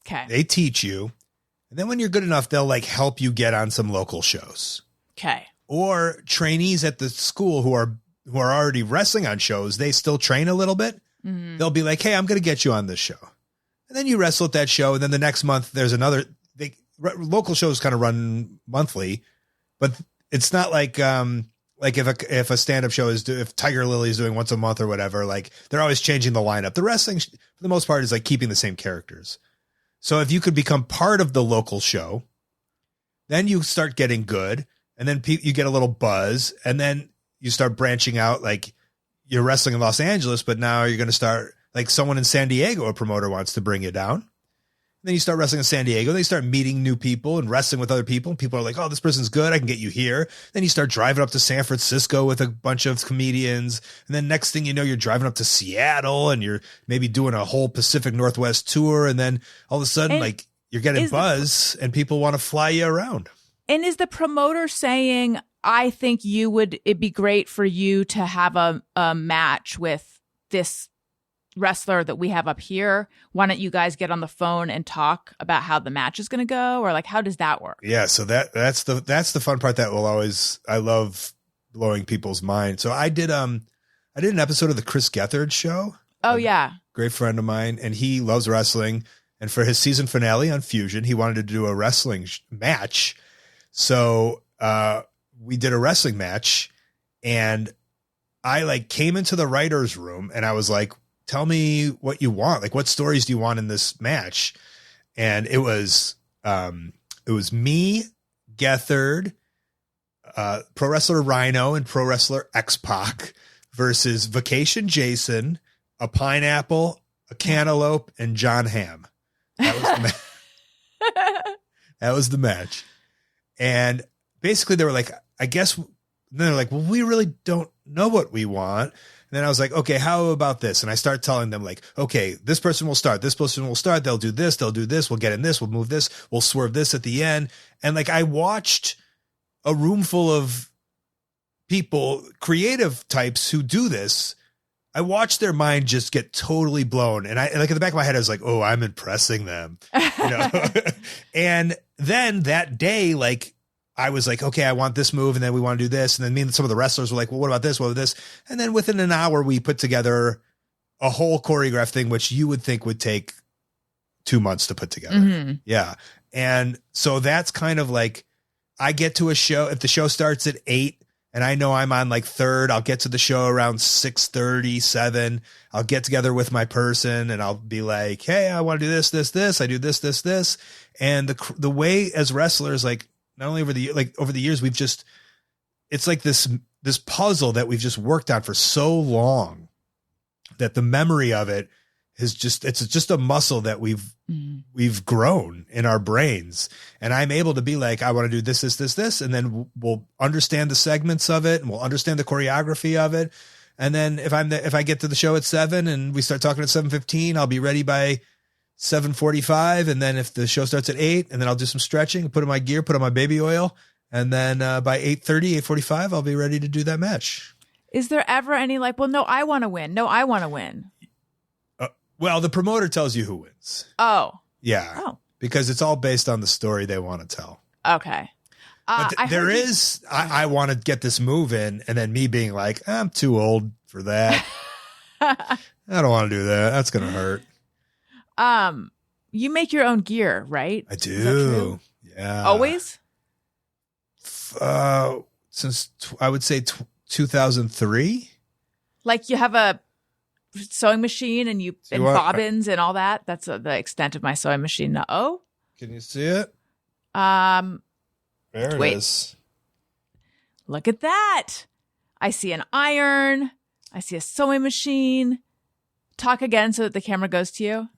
Okay. They teach you. And then when you're good enough, they'll like help you get on some local shows. Okay. Or trainees at the school who are already wrestling on shows, they still train a little bit. Mm-hmm. They'll be like, hey, I'm going to get you on this show. And then you wrestle at that show. And then the next month there's another, local shows kind of run monthly, but it's not like if a stand-up show if Tiger Lily is doing once a month or whatever, like they're always changing the lineup. The wrestling for the most part is like keeping the same characters. So if you could become part of the local show, then you start getting good and then you get a little buzz and then you start branching out. Like you're wrestling in Los Angeles, but now you're going to start like someone in San Diego, a promoter wants to bring you down. Then you start wrestling in San Diego. Then you start meeting new people and wrestling with other people. And people are like, oh, this person's good. I can get you here. Then you start driving up to San Francisco with a bunch of comedians. And then next thing you know, you're driving up to Seattle and you're maybe doing a whole Pacific Northwest tour. And then all of a sudden, like you're getting buzz and people want to fly you around. And is the promoter saying, I think it'd be great for you to have a match with this wrestler that we have up here. Why don't you guys get on the phone and talk about how the match is going to go? Or like, how does that work? Yeah. So that's the fun part that I love blowing people's minds. So I did an episode of the Chris Gethard show. Oh yeah. Great friend of mine. And he loves wrestling. And for his season finale on Fusion, he wanted to do a wrestling match. So, we did a wrestling match and I like came into the writer's room and I was like, tell me what you want. Like, what stories do you want in this match? And it was me, Gethard, pro wrestler Rhino and pro wrestler X-Pac versus Vacation Jason, a pineapple, a cantaloupe, and John Hamm. That was the match. And basically they were like, I guess, then they're like, well, we really don't know what we want. And then I was like, okay, how about this? And I start telling them like, okay, this person will start, they'll do this, we'll get in this, we'll move this, we'll swerve this at the end. And like, I watched a room full of people, creative types who do this. I watched their mind just get totally blown. And I like in the back of my head, I was like, oh, I'm impressing them. You know? And then that day, like, I was like, okay, I want this move. And then we want to do this. And then me and some of the wrestlers were like, well, what about this? What about this? And then within an hour, we put together a whole choreographed thing, which you would think would take 2 months to put together. Mm-hmm. Yeah. And so that's kind of like, I get to a show, if the show starts at 8 and I know I'm on like third, I'll get to the show around 6:30, 7. I'll get together with my person and I'll be like, hey, I want to do this, this, this. I do this, this, this. And the way as wrestlers, like, not only over the years, we've just, it's like this puzzle that we've just worked on for so long that the memory of it is it's just a muscle that we've grown in our brains. And I'm able to be like, I want to do this, this, this, this. And then we'll understand the segments of it and we'll understand the choreography of it. And then if I get to the show at 7 and we start talking at 7:15, I'll be ready by 7:45. And then if the show starts at 8, and then I'll do some stretching, put in my gear, put on my baby oil. And then by 8:30, 8:45, I'll be ready to do that match. Is there ever any like, well, no, I want to win. No, I want to win. Well, the promoter tells you who wins. Oh. Yeah. Oh. Because it's all based on the story they want to tell. Okay. But I want to get this move in, and then me being like, I'm too old for that. I don't want to do that. That's going to hurt. You make your own gear, right? I do. Is that true? Yeah. Always? Since I would say 2003. Like you have a sewing machine and and bobbins and all that? That's the extent of my sewing machine. Oh? Can you see it? There it is. Look at that. I see an iron. I see a sewing machine. Talk again so that the camera goes to you.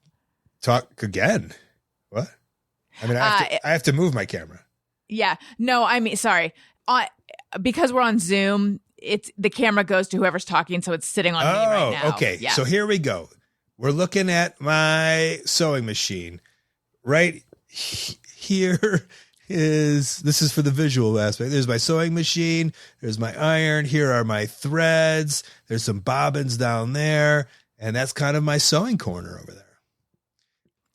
Talk again? What? I mean, I have to move my camera. Yeah. No, I mean, sorry. Because we're on Zoom, the camera goes to whoever's talking, so it's sitting on me right now. Okay. Yeah. So here we go. We're looking at my sewing machine. Right here this is for the visual aspect. There's my sewing machine. There's my iron. Here are my threads. There's some bobbins down there. And that's kind of my sewing corner over there.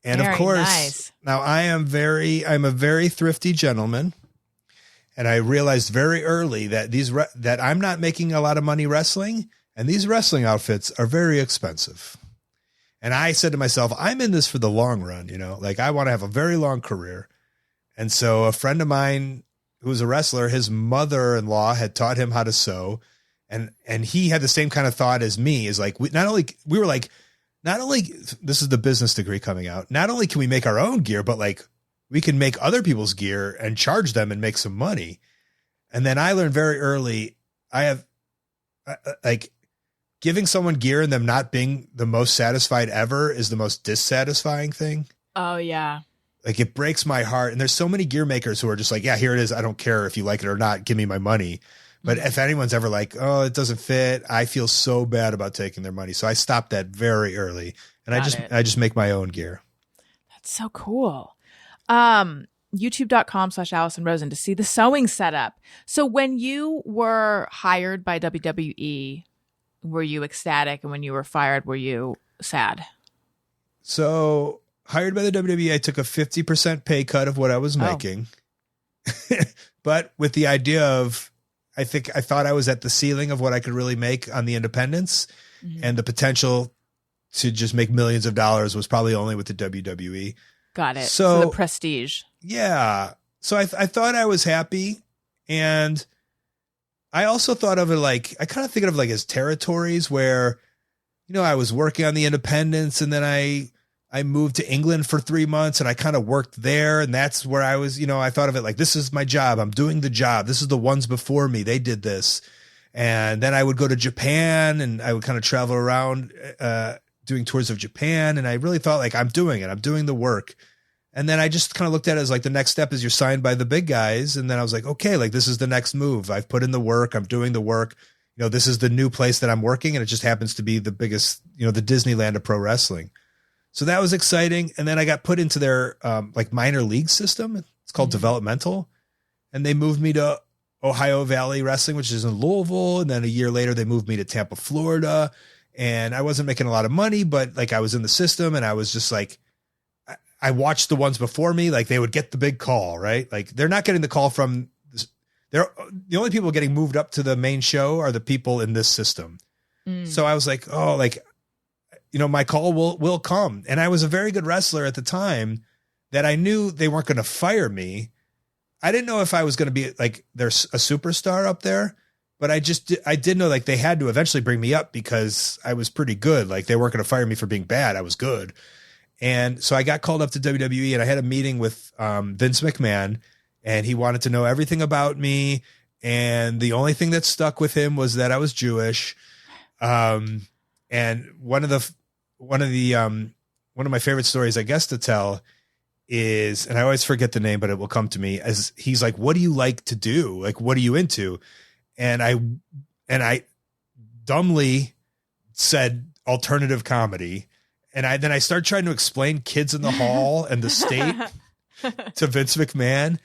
And very of course, nice. Now I'm a very thrifty gentleman. And I realized very early that that I'm not making a lot of money wrestling, and these wrestling outfits are very expensive. And I said to myself, I'm in this for the long run, like I want to have a very long career. And so a friend of mine who was a wrestler, his mother-in-law had taught him how to sew. And he had the same kind of thought as me, is like, not only this is the business degree coming out. Not only can we make our own gear, but like we can make other people's gear and charge them and make some money. And then I learned very early, giving someone gear and them not being the most satisfied ever is the most dissatisfying thing. Oh yeah. Like it breaks my heart. And there's so many gear makers who are just like, yeah, here it is. I don't care if you like it or not. Give me my money. But if anyone's ever like, oh, it doesn't fit, I feel so bad about taking their money. So I stopped that very early. And I just make my own gear. That's so cool. YouTube.com/Allison Rosen to see the sewing setup. So when you were hired by WWE, were you ecstatic? And when you were fired, were you sad? So hired by the WWE, I took a 50% pay cut of what I was making. But with the idea of, I thought I was at the ceiling of what I could really make on the independents, and the potential to just make millions of dollars was probably only with the WWE. Got it. So the prestige. Yeah. So I thought I was happy. And I also thought of it like, I kind of think of it like as territories where, I was working on the independents, and then I moved to England for 3 months and I kind of worked there. And that's where I was, I thought of it like, this is my job. I'm doing the job. This is the ones before me. They did this. And then I would go to Japan and I would kind of travel around, doing tours of Japan. And I really thought like, I'm doing it. I'm doing the work. And then I just kind of looked at it as like the next step is you're signed by the big guys. And then I was like, okay, like this is the next move. I've put in the work. I'm doing the work. This is the new place that I'm working. And it just happens to be the biggest, the Disneyland of pro wrestling. So that was exciting. And then I got put into their like minor league system. It's called developmental. And they moved me to Ohio Valley Wrestling, which is in Louisville. And then a year later, they moved me to Tampa, Florida. And I wasn't making a lot of money, but like I was in the system, and I was just like, I watched the ones before me. Like they would get the big call, right? Like they're not getting the call from the only people getting moved up to the main show are the people in this system. So I was like, oh, like, my call will come. And I was a very good wrestler at the time that I knew they weren't going to fire me. I didn't know if I was going to be like, there's a superstar up there, but I did know like they had to eventually bring me up because I was pretty good. Like they weren't going to fire me for being bad. I was good. And so I got called up to WWE, and I had a meeting with Vince McMahon, and he wanted to know everything about me. And the only thing that stuck with him was that I was Jewish. And one of my favorite stories, I guess, to tell is, and I always forget the name, but it will come to me, as he's like, what do you like to do? Like, what are you into? And I dumbly said alternative comedy. And then I started trying to explain Kids in the Hall and The State to Vince McMahon.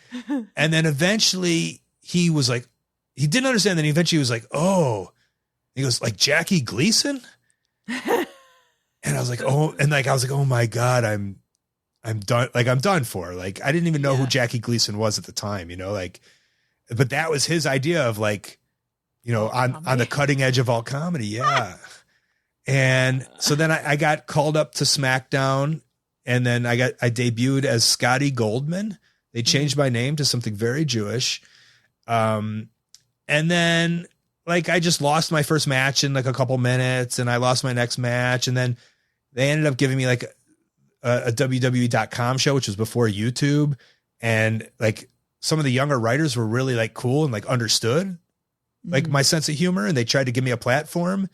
And then eventually he was like, he didn't understand. Then he eventually was like, oh, he goes like Jackie Gleason. And And I was like, oh my God, I'm done. Like, I'm done for. Like, I didn't even know who Jackie Gleason was at the time, but that was his idea of like, on the cutting edge of all comedy. Yeah. And so then I got called up to SmackDown, and then I debuted as Scotty Goldman. They changed my name to something very Jewish. And then like, I just lost my first match in like a couple minutes, and I lost my next match. And then they ended up giving me like a WWE.com show, which was before YouTube. And like some of the younger writers were really like cool and like understood like my sense of humor. And they tried to give me a platform.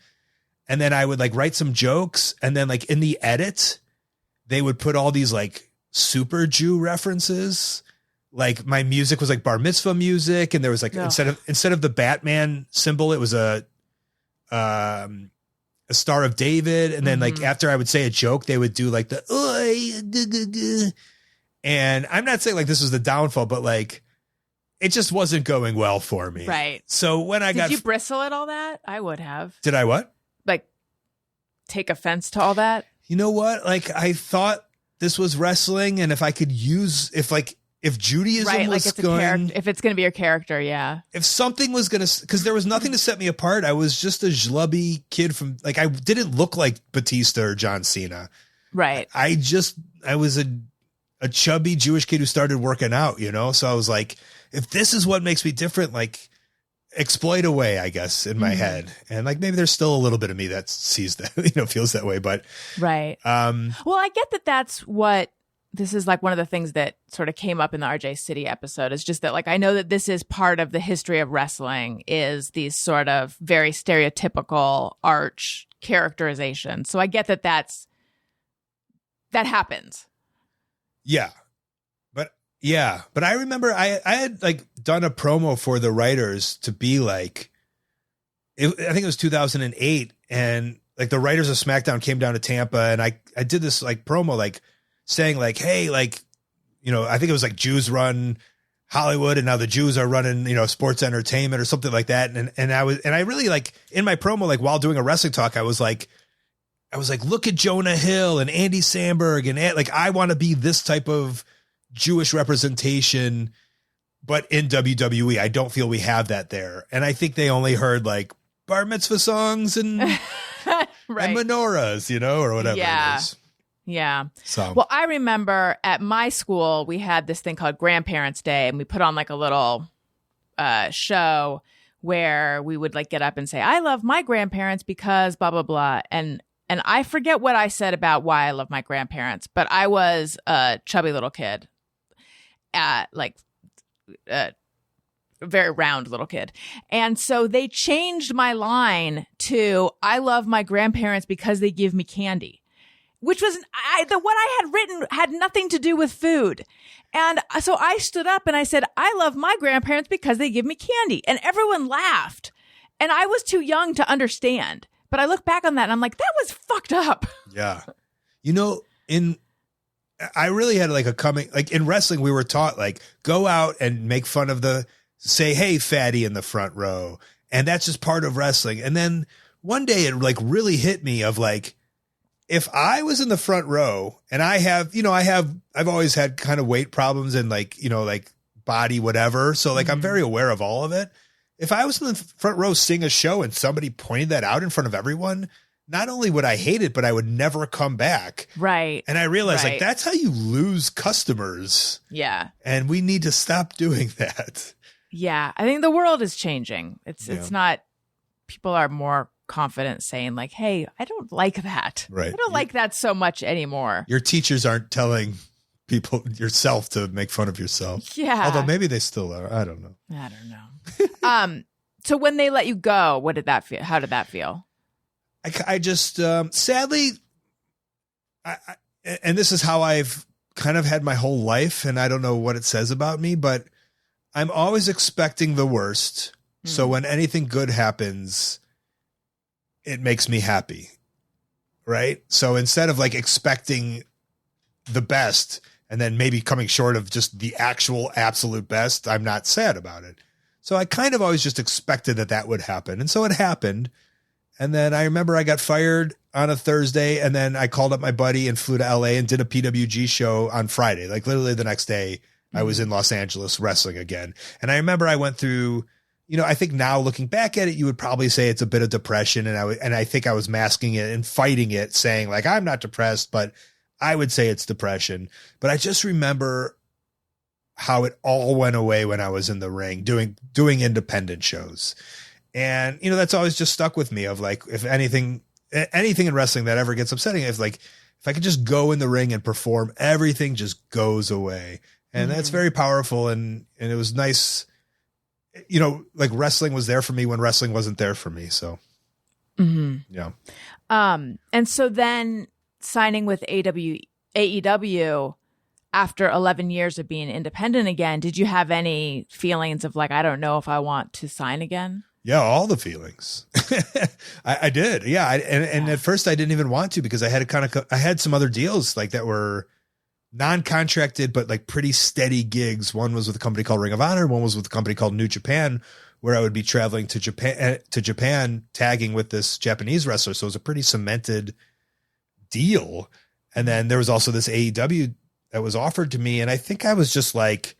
And then I would like write some jokes. And then like in the edit, they would put all these like super Jew references. Like my music was like bar mitzvah music. And there was like, instead of the Batman symbol, it was a Star of David. And then like after I would say a joke, they would do like the, and I'm not saying like this was the downfall, but like, it just wasn't going well for me. Right. So when Did you bristle at all that? I would have. Did I what? Like take offense to all that? You know what? Like I thought this was wrestling, and if I could use, if Judaism was going, if it's going to be your character, yeah. If something was going to, because there was nothing to set me apart. I was just a schlubby kid from, like, I didn't look like Batista or John Cena. Right. I was a chubby Jewish kid who started working out, So I was like, if this is what makes me different, like exploit away, I guess, in my head. And like, maybe there's still a little bit of me that sees that, feels that way, but. Right. Well, I get that that's what, this is like one of the things that sort of came up in the RJ City episode is just that, like, I know that this is part of the history of wrestling is these sort of very stereotypical arch characterizations. So I get that that happens. Yeah. But I remember I had like done a promo for the writers to be like, I think it was 2008. And like the writers of SmackDown came down to Tampa, and I did this like promo, like, saying like, hey, like, I think it was like Jews run Hollywood, and now the Jews are running, sports entertainment or something like that. And I really like in my promo, like while doing a wrestling talk, I was like, look at Jonah Hill and Andy Samberg, and like, I want to be this type of Jewish representation, but in WWE, I don't feel we have that there. And I think they only heard like bar mitzvah songs and, right. and menorahs, or whatever it is. Yeah. So, well, I remember at my school, we had this thing called Grandparents' Day, and we put on like a little show where we would like get up and say, I love my grandparents because blah, blah, blah. And I forget what I said about why I love my grandparents, but I was a chubby little kid, very round little kid. And so they changed my line to, I love my grandparents because they give me candy. Which was what I had written had nothing to do with food. And so I stood up and I said, I love my grandparents because they give me candy. And everyone laughed. And I was too young to understand. But I look back on that and I'm like, that was fucked up. Yeah. I really had like like in wrestling, we were taught like, go out and make fun of say, hey, fatty in the front row. And that's just part of wrestling. And then one day it like really hit me of like, if I was in the front row and I've always had kind of weight problems and like, like body, whatever. So like, I'm very aware of all of it. If I was in the front row seeing a show and somebody pointed that out in front of everyone, not only would I hate it, but I would never come back. Right. And I realized like, that's how you lose customers. Yeah. And we need to stop doing that. Yeah. I think the world is changing. It's not, people are more confident saying like, hey, I don't like that. Right. I don't like that so much anymore. Your teachers aren't telling people yourself to make fun of yourself. Yeah. Although maybe they still are. I don't know. So when they let you go, what did that feel? How did that feel? I just, sadly, and this is how I've kind of had my whole life, and I don't know what it says about me, but I'm always expecting the worst. So when anything good happens, it makes me happy. Right. So instead of like expecting the best and then maybe coming short of just the actual absolute best, I'm not sad about it. So I kind of always just expected that would happen. And so it happened. And then I remember I got fired on a Thursday. And then I called up my buddy and flew to LA and did a PWG show on Friday. Like literally the next day I was in Los Angeles wrestling again. And I remember I went through, I think now looking back at it, you would probably say it's a bit of depression. And I think I was masking it and fighting it, saying like, I'm not depressed, but I would say it's depression. But I just remember how it all went away when I was in the ring doing independent shows. And, that's always just stuck with me of like, if anything in wrestling that ever gets upsetting, is like, if I could just go in the ring and perform, everything just goes away. And that's very powerful. And it was nice, like wrestling was there for me when wrestling wasn't there for me. So, yeah. And so then signing with AEW after 11 years of being independent again, did you have any feelings of like, I don't know if I want to sign again? Yeah, all the feelings. I did. Yeah. And at first I didn't even want to, because I had some other deals like that were non-contracted, but like pretty steady gigs. One was with a company called Ring of Honor. One was with a company called New Japan, where I would be traveling to Japan, tagging with this Japanese wrestler. So it was a pretty cemented deal. And then there was also this AEW that was offered to me. And I think I was just like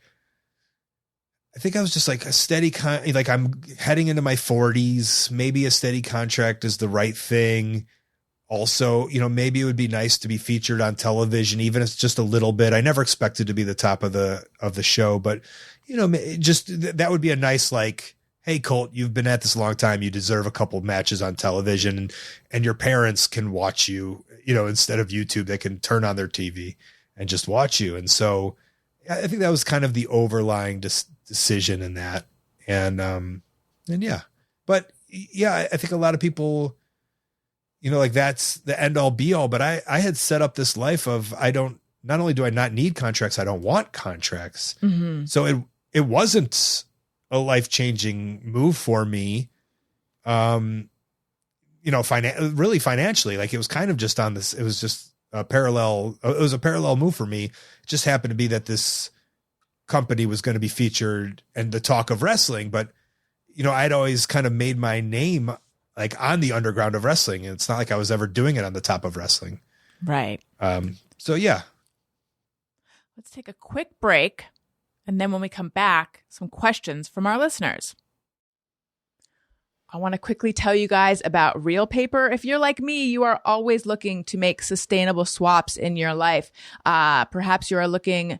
a steady like I'm heading into my 40s. Maybe a steady contract is the right thing. Also, maybe it would be nice to be featured on television, even if it's just a little bit. I never expected to be the top of the show, but just that would be a nice, like, hey, Colt, you've been at this a long time. You deserve a couple of matches on television, and your parents can watch you, instead of YouTube, they can turn on their TV and just watch you. And so I think that was kind of the overlying decision in that. And yeah, but yeah, I think a lot of people, like that's the end all be all, but I had set up this life of, not only do I not need contracts, I don't want contracts. Mm-hmm. So it wasn't a life-changing move for me. Really financially, like it was kind of just on this, it was just a parallel move for me. It just happened to be that this company was going to be featured and the talk of wrestling, but I'd always kind of made my name like on the underground of wrestling. And it's not like I was ever doing it on the top of wrestling. Right. So yeah. Let's take a quick break. And then when we come back, some questions from our listeners. I want to quickly tell you guys about Real Paper. If you're like me, you are always looking to make sustainable swaps in your life. Perhaps you are looking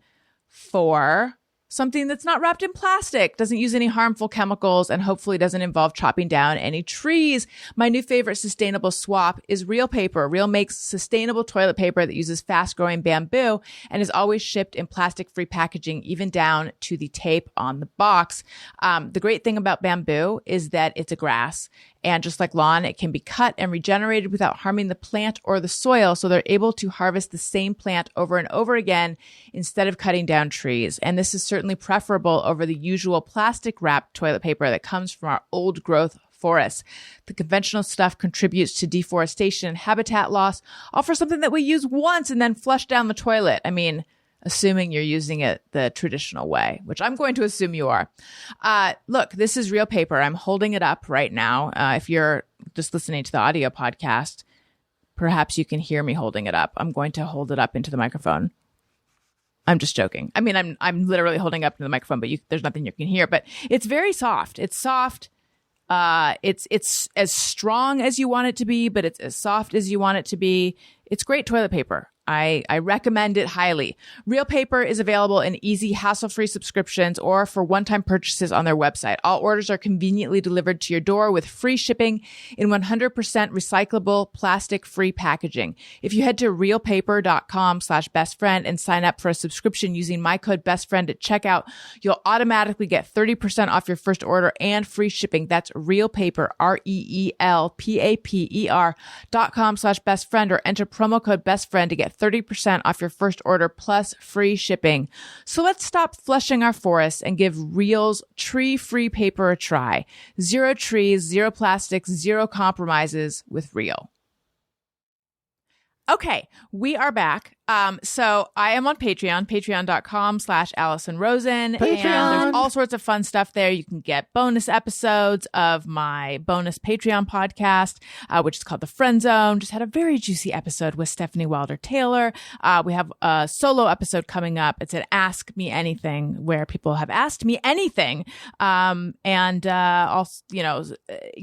for something that's not wrapped in plastic, doesn't use any harmful chemicals, and hopefully doesn't involve chopping down any trees. My new favorite sustainable swap is Real Paper. Real makes sustainable toilet paper that uses fast-growing bamboo and is always shipped in plastic-free packaging, even down to the tape on the box. The great thing about bamboo is that it's a grass. And just like lawn, it can be cut and regenerated without harming the plant or the soil. So they're able to harvest the same plant over and over again instead of cutting down trees. And this is certainly preferable over the usual plastic wrapped toilet paper that comes from our old growth forests. The conventional stuff contributes to deforestation and habitat loss, all for something that we use once and then flush down the toilet. I mean, assuming you're using it the traditional way, which I'm going to assume you are. Look, this is Real Paper. I'm holding it up right now. If you're just listening to the audio podcast, perhaps you can hear me holding it up. I'm going to hold it up into the microphone. I'm just joking. I mean, I'm literally holding up to the microphone, but there's nothing you can hear. But it's very soft. It's soft. It's as strong as you want it to be, but it's as soft as you want it to be. It's great toilet paper. I recommend it highly. Real Paper is available in easy, hassle-free subscriptions or for one-time purchases on their website. All orders are conveniently delivered to your door with free shipping in 100% recyclable, plastic-free packaging. If you head to realpaper.com/bestfriend and sign up for a subscription using my code bestfriend at checkout, you'll automatically get 30% off your first order and free shipping. That's Real Paper, REELPAPER.com/bestfriend, or enter promo code bestfriend to get 30% off your first order plus free shipping. So let's stop flushing our forests and give Real's tree-free paper a try. 0 trees, 0 plastics, 0 compromises with Real. Okay, we are back. So I am on Patreon, patreon.com/Allison Rosen. And there's all sorts of fun stuff there. You can get bonus episodes of my bonus Patreon podcast, which is called The Friend Zone. Just had a very juicy episode with Stephanie Wilder Taylor. We have a solo episode coming up. It's an Ask Me Anything, where people have asked me anything. And also,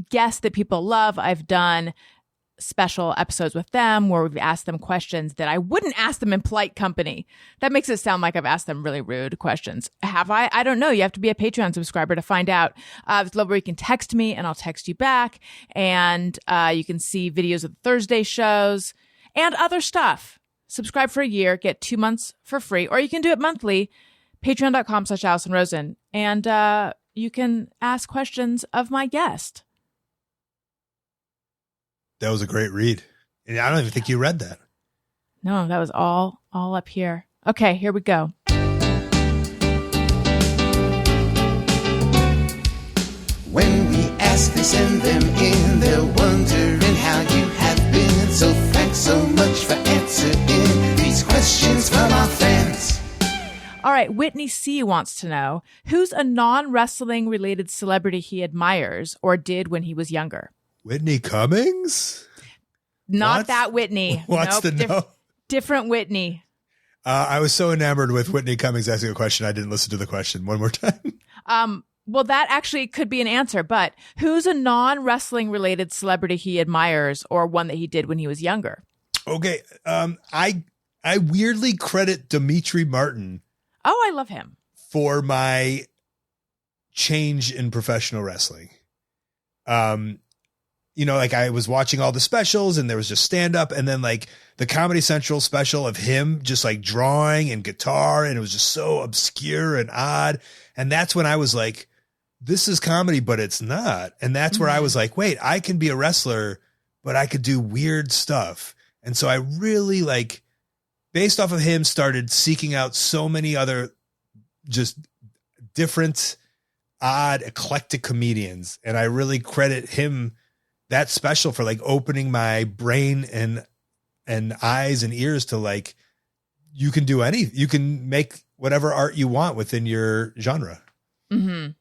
guests that people love. I've done special episodes with them where we've asked them questions that I wouldn't ask them in polite company. That makes it sound like I've asked them really rude questions. Have I? I don't know. You have to be a Patreon subscriber to find out. It's lovely where you can text me and I'll text you back. And you can see videos of the Thursday shows and other stuff. Subscribe for a year, get 2 months for free, or you can do it monthly. Patreon.com/Allison Rosen. And you can ask questions of my guest. That was a great read. And I don't even think you read that. No, that was all up here. Okay, here we go. When we ask, they send them in. They're wondering how you have been. So thanks so much for answering these questions from our fans. All right, Whitney C. wants to know, who's a non-wrestling related celebrity he admires or did when he was younger? Whitney Cummings? Not that Whitney. What's the no? Different Whitney. I was so enamored with Whitney Cummings asking a question, I didn't listen to the question one more time. Well, that actually could be an answer, but who's a non-wrestling related celebrity he admires or one that he did when he was younger? Okay. I weirdly credit Demetri Martin. Oh, I love him. For my change in professional wrestling. Like I was watching all the specials and there was just stand up and then like the Comedy Central special of him just like drawing and guitar. And it was just so obscure and odd. And that's when I was like, this is comedy, but it's not. And that's where I was like, wait, I can be a wrestler, but I could do weird stuff. And so I really based off of him, started seeking out so many other just different, odd, eclectic comedians. And I really credit him, that special, for opening my brain and eyes and ears to you can do you can make whatever art you want within your genre. Mm-hmm.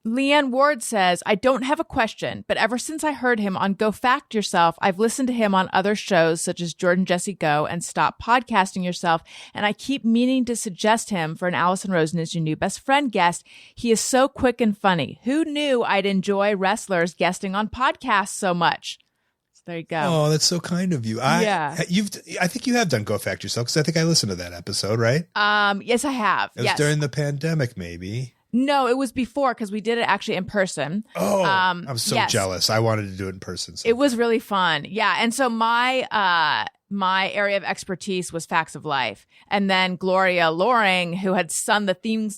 Leanne Ward says, I don't have a question, but ever since I heard him on Go Fact Yourself, I've listened to him on other shows such as Jordan Jesse Go and Stop Podcasting Yourself, and I keep meaning to suggest him for an Allison Rosen is Your New Best Friend guest. He is so quick and funny. Who knew I'd enjoy wrestlers guesting on podcasts so much? So there you go. Oh, that's so kind of you. I think you have done Go Fact Yourself because I think I listened to that episode, right? Yes, I have. It was during the pandemic, maybe. No, it was before because we did it actually in person. Oh, I'm so jealous. I wanted to do it in person. So. It was really fun. Yeah. And so my area of expertise was facts of life. And then Gloria Loring, who had sung the theme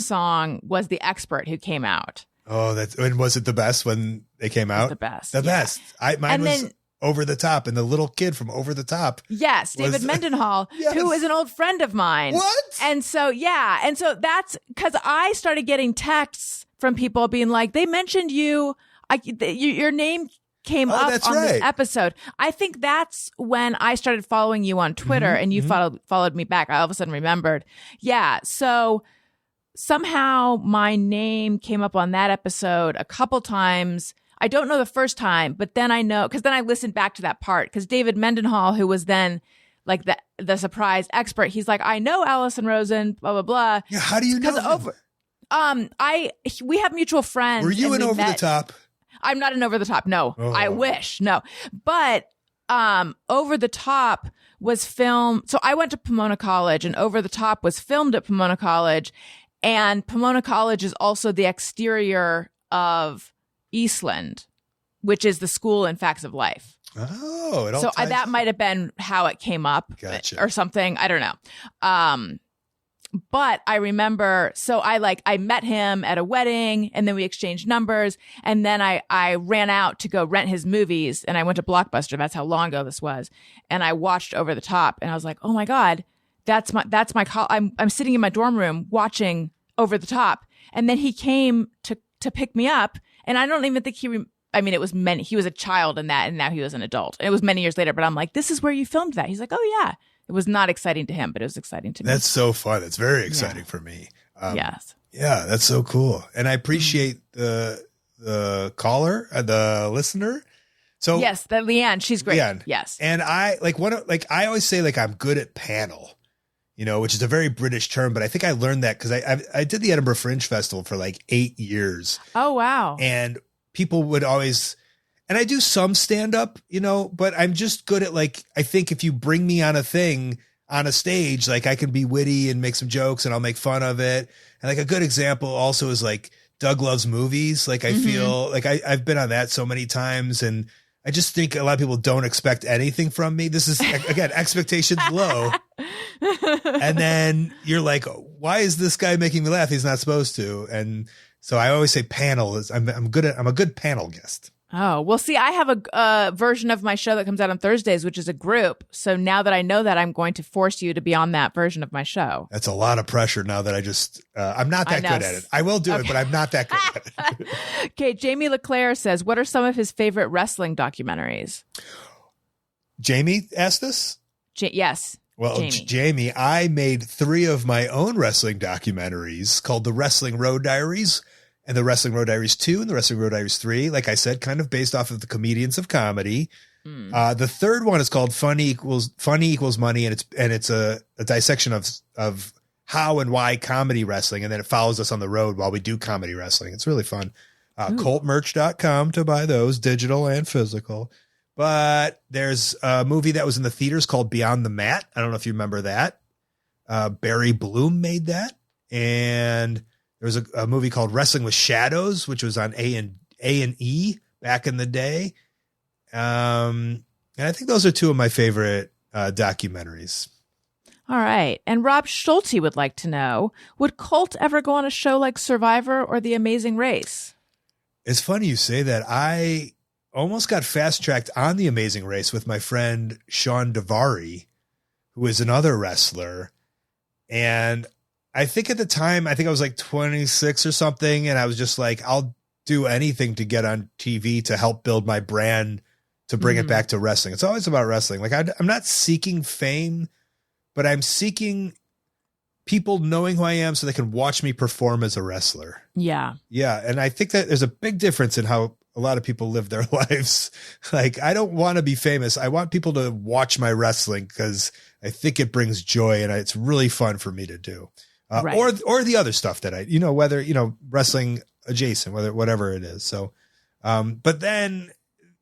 song, was the expert who came out. Oh, and was it the best when they came out? The best. The best. Mine was Over the Top, and the little kid from Over the Top. Yes, David Mendenhall, who is an old friend of mine. What? And so, and so that's because I started getting texts from people being like, they mentioned you, your name came up on this episode. I think that's when I started following you on Twitter, and you followed me back. I all of a sudden remembered. Yeah, so somehow my name came up on that episode a couple times. I don't know the first time, but then I know, because then I listened back to that part, because David Mendenhall, who was then the surprise expert, he's like, I know Allison Rosen, blah, blah, blah. Yeah, how do you know? We have mutual friends. Were you in Over the Top? I'm not in Over the Top. No, I wish. No, but Over the Top was filmed. So I went to Pomona College, and Over the Top was filmed at Pomona College, and Pomona College is also the exterior of Eastland, which is the school in Facts of Life. Oh, that might have been how it came up, or something. I don't know. But I remember, so I met him at a wedding, and then we exchanged numbers, and then I ran out to go rent his movies, and I went to Blockbuster. That's how long ago this was, and I watched Over the Top, and I was like, oh my God, that's my call. I'm sitting in my dorm room watching Over the Top, and then he came to pick me up. And I don't even think it was he was a child in that, and now he was an adult. And it was many years later, but I'm like, this is where you filmed that. He's like, oh yeah. It was not exciting to him, but it was exciting to me. That's so fun. That's very exciting for me. Yes. Yeah, that's so cool. And I appreciate the caller, the listener. So yes, that Leanne, she's great. Leanne. Yes. And I I always say like I'm good at panel, which is a very British term, but I think I learned that because I did the Edinburgh Fringe Festival for like 8 years. Oh, wow. And people would always, and I do some stand up, but I'm just good at like, I think if you bring me on a thing on a stage, like I can be witty and make some jokes and I'll make fun of it. And like a good example also is like Doug Loves Movies. Like I feel like I've been on that so many times, and I just think a lot of people don't expect anything from me. This is again, expectations low. And then you're like, why is this guy making me laugh? He's not supposed to. And so I always say panel is I'm a good panel guest. Oh, well, see, I have a version of my show that comes out on Thursdays, which is a group. So now that I know that, I'm going to force you to be on that version of my show. That's a lot of pressure now that I'm not that good at it. I will do it, but I'm not that good at it. Okay. Jamie LeClaire says, what are some of his favorite wrestling documentaries? Jamie asked this? Yes. Well, Jamie, I made 3 of my own wrestling documentaries called The Wrestling Road Diaries and The Wrestling Road Diaries 2 and The Wrestling Road Diaries 3. Like I said, kind of based off of the comedians of comedy. The third one is called Funny Equals Money. And it's a dissection of how and why comedy wrestling. And then it follows us on the road while we do comedy wrestling. It's really fun. Coltmerch.com to buy those, digital and physical. But there's a movie that was in the theaters called Beyond the Mat. I don't know if you remember that. Barry Bloom made that. And there was a movie called Wrestling with Shadows, which was on A&E back in the day. And I think those are 2 of my favorite documentaries. All right. And Rob Schulte would like to know, would Colt ever go on a show like Survivor or The Amazing Race? It's funny you say that. I almost got fast-tracked on The Amazing Race with my friend Sean Davari, who is another wrestler. And I think at the time, I think I was like 26 or something. And I was just like, I'll do anything to get on TV to help build my brand, to bring it back to wrestling. It's always about wrestling. Like I'm not seeking fame, but I'm seeking people knowing who I am so they can watch me perform as a wrestler. Yeah. Yeah. And I think that there's a big difference in how a lot of people live their lives. Like, I don't want to be famous. I want people to watch my wrestling because I think it brings joy and it's really fun for me to do. Right. Or the other stuff that I, whether, wrestling adjacent, whatever it is. So, but then,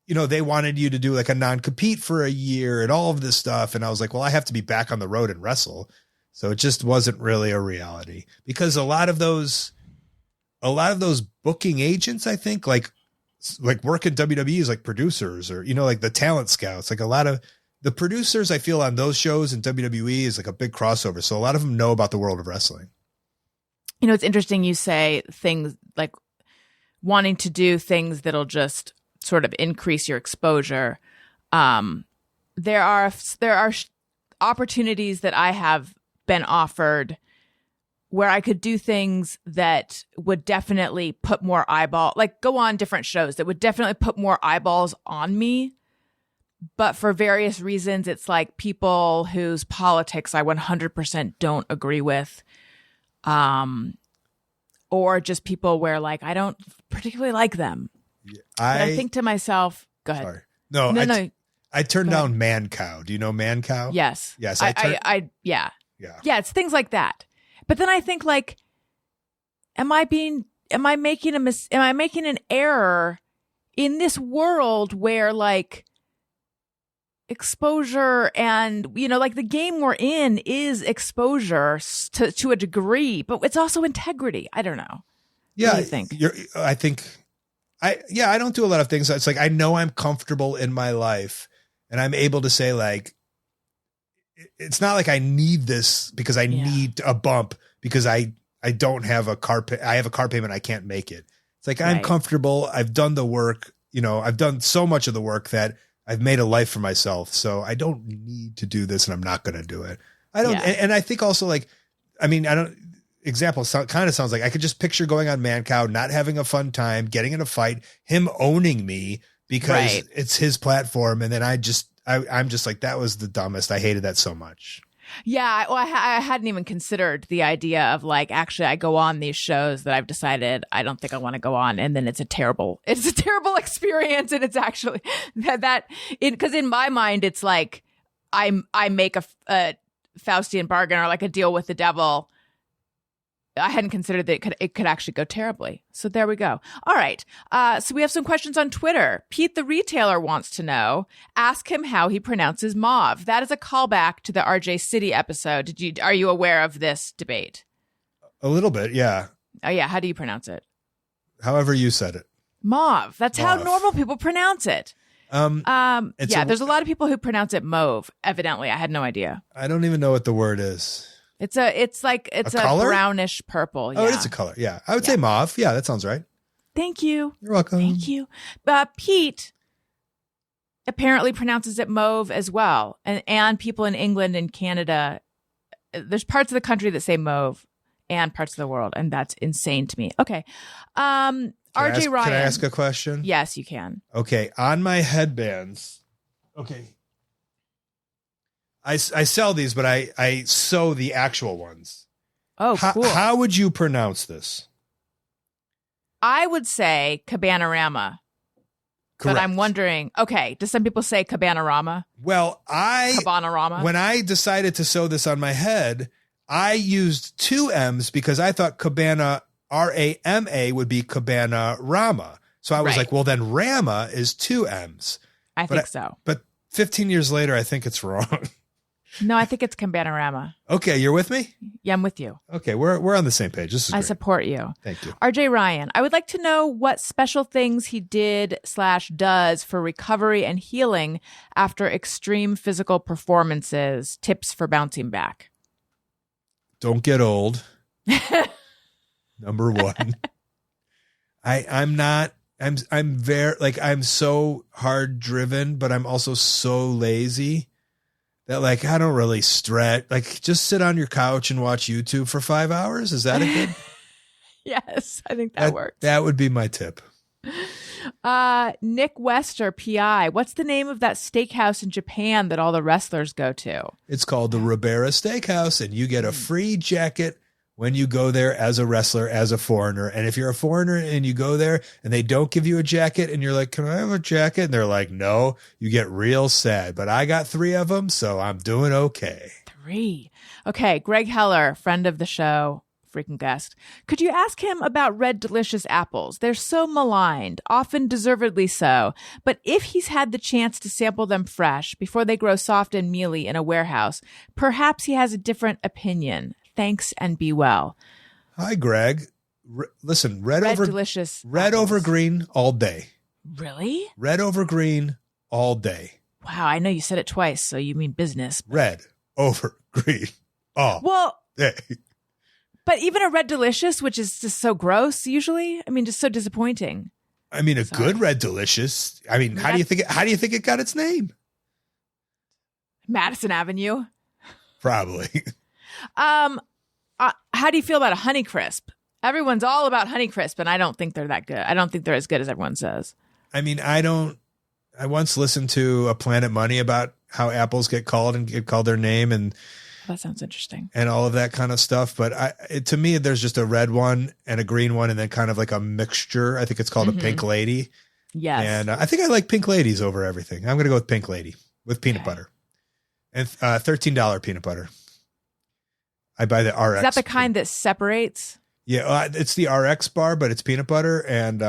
they wanted you to do like a non-compete for a year and all of this stuff. And I was like, well, I have to be back on the road and wrestle. So it just wasn't really a reality, because a lot of those booking agents, I think like work at WWE is like producers or, like the talent scouts, like a lot of the producers I feel on those shows in WWE is like a big crossover. So a lot of them know about the world of wrestling. It's interesting you say things like wanting to do things that'll just sort of increase your exposure. There are opportunities that I have been offered where I could do things that would definitely put more go on different shows that would definitely put more eyeballs on me. But for various reasons, it's like people whose politics I 100% don't agree with. Or just people where like, I don't particularly like them. I think to myself, go ahead. Sorry. No. I turned down Man Cow. Do you know Man Cow? Yes. Yes. Yeah. Yeah. It's things like that. But then I think like, am I making an error in this world where like exposure and, like the game we're in is exposure to a degree, but it's also integrity. I don't know. Yeah. What do you think? I don't do a lot of things. It's like, I know I'm comfortable in my life and I'm able to say like, it's not like I need this because I need a bump because I don't have a car. I have a car payment. I can't make it. It's like, I'm comfortable. I've done the work, I've done so much of the work that I've made a life for myself. So I don't need to do this and I'm not going to do it. I don't. And I think also like, example kind of sounds like I could just picture going on Man Cow, not having a fun time, getting in a fight, him owning me because it's his platform. And then I'm just like, that was the dumbest. I hated that so much. Yeah, well, I hadn't even considered the idea of like, actually, I go on these shows that I've decided I don't think I want to go on, and then it's a terrible experience, and it's actually because in my mind, it's like I make a Faustian bargain or like a deal with the devil. I hadn't considered that it could actually go terribly. So there we go. All right. So we have some questions on Twitter. Pete the Retailer wants to know, ask him how he pronounces mauve. That is a callback to the RJ City episode. Are you aware of this debate? A little bit, yeah. Oh yeah. How do you pronounce it? However you said it. Mauve. That's how normal people pronounce it. There's a lot of people who pronounce it mauve. Evidently, I had no idea. I don't even know what the word is. It's a brownish purple. Yeah. Oh, it's a color. Yeah. I would say mauve. Yeah, that sounds right. Thank you. You're welcome. Thank you. Pete apparently pronounces it mauve as well. And people in England and Canada, there's parts of the country that say mauve and parts of the world. And that's insane to me. Okay. RJ Ryan. Can I ask a question? Yes, you can. Okay. On my headbands. Okay. I sell these, but I sew the actual ones. Oh, cool. How would you pronounce this? I would say Cabanarama. Correct. But I'm wondering, okay, do some people say Cabanarama? Well, Cabanarama? When I decided to sew this on my head, I used 2 M's because I thought Cabana, Rama, would be Cabana Rama. So I was like, well, then Rama is 2 M's. I think so. But 15 years later, I think it's wrong. No, I think it's Cabanarama. Okay, you're with me? Yeah, I'm with you. Okay, we're on the same page. This is I great. support you. Thank you. RJ Ryan, I would like to know what special things he did/does for recovery and healing after extreme physical performances. Tips for bouncing back. Don't get old. Number 1. I'm very like, I'm so hard driven, but I'm also so lazy that like, I don't really stretch. Like, just sit on your couch and watch YouTube for 5 hours. Is that a good? Yes, I think that works. That would be my tip. Nick Wester, PI. What's the name of that steakhouse in Japan that all the wrestlers go to? It's called the Ribera Steakhouse, and you get a free jacket when you go there as a wrestler, as a foreigner. And if you're a foreigner and you go there and they don't give you a jacket and you're like, can I have a jacket? And they're like, no, you get real sad. But I got 3 of them, so I'm doing okay. 3. Okay. Greg Heller, friend of the show, freaking guest. Could you ask him about Red Delicious apples? They're so maligned, often deservedly so. But if he's had the chance to sample them fresh before they grow soft and mealy in a warehouse, perhaps he has a different opinion. Thanks and be well. Hi, Greg. Listen, red delicious red apples. over green all day. Really? Red over green all day. Wow, I know you said it twice, so you mean business. Red over green all day. But even a Red Delicious, which is just so gross usually, I mean, just so disappointing. I mean, good Red Delicious. I mean, how do you think it got its name? Madison Avenue. Probably. How do you feel about a Honeycrisp? Everyone's all about Honeycrisp, and I don't think they're that good. I don't think they're as good as everyone says. I mean, I once listened to a Planet Money about how apples get called and get called their name, and that sounds interesting, and all of that kind of stuff. But to me, there's just a red one and a green one, and then kind of like a mixture. I think it's called a Pink Lady. Yes. And I think I like Pink Ladies over everything. I'm going to go with Pink Lady with peanut butter and $13 peanut butter. I buy the RX. Is that the kind that separates? Yeah, it's the RX bar, but it's peanut butter, and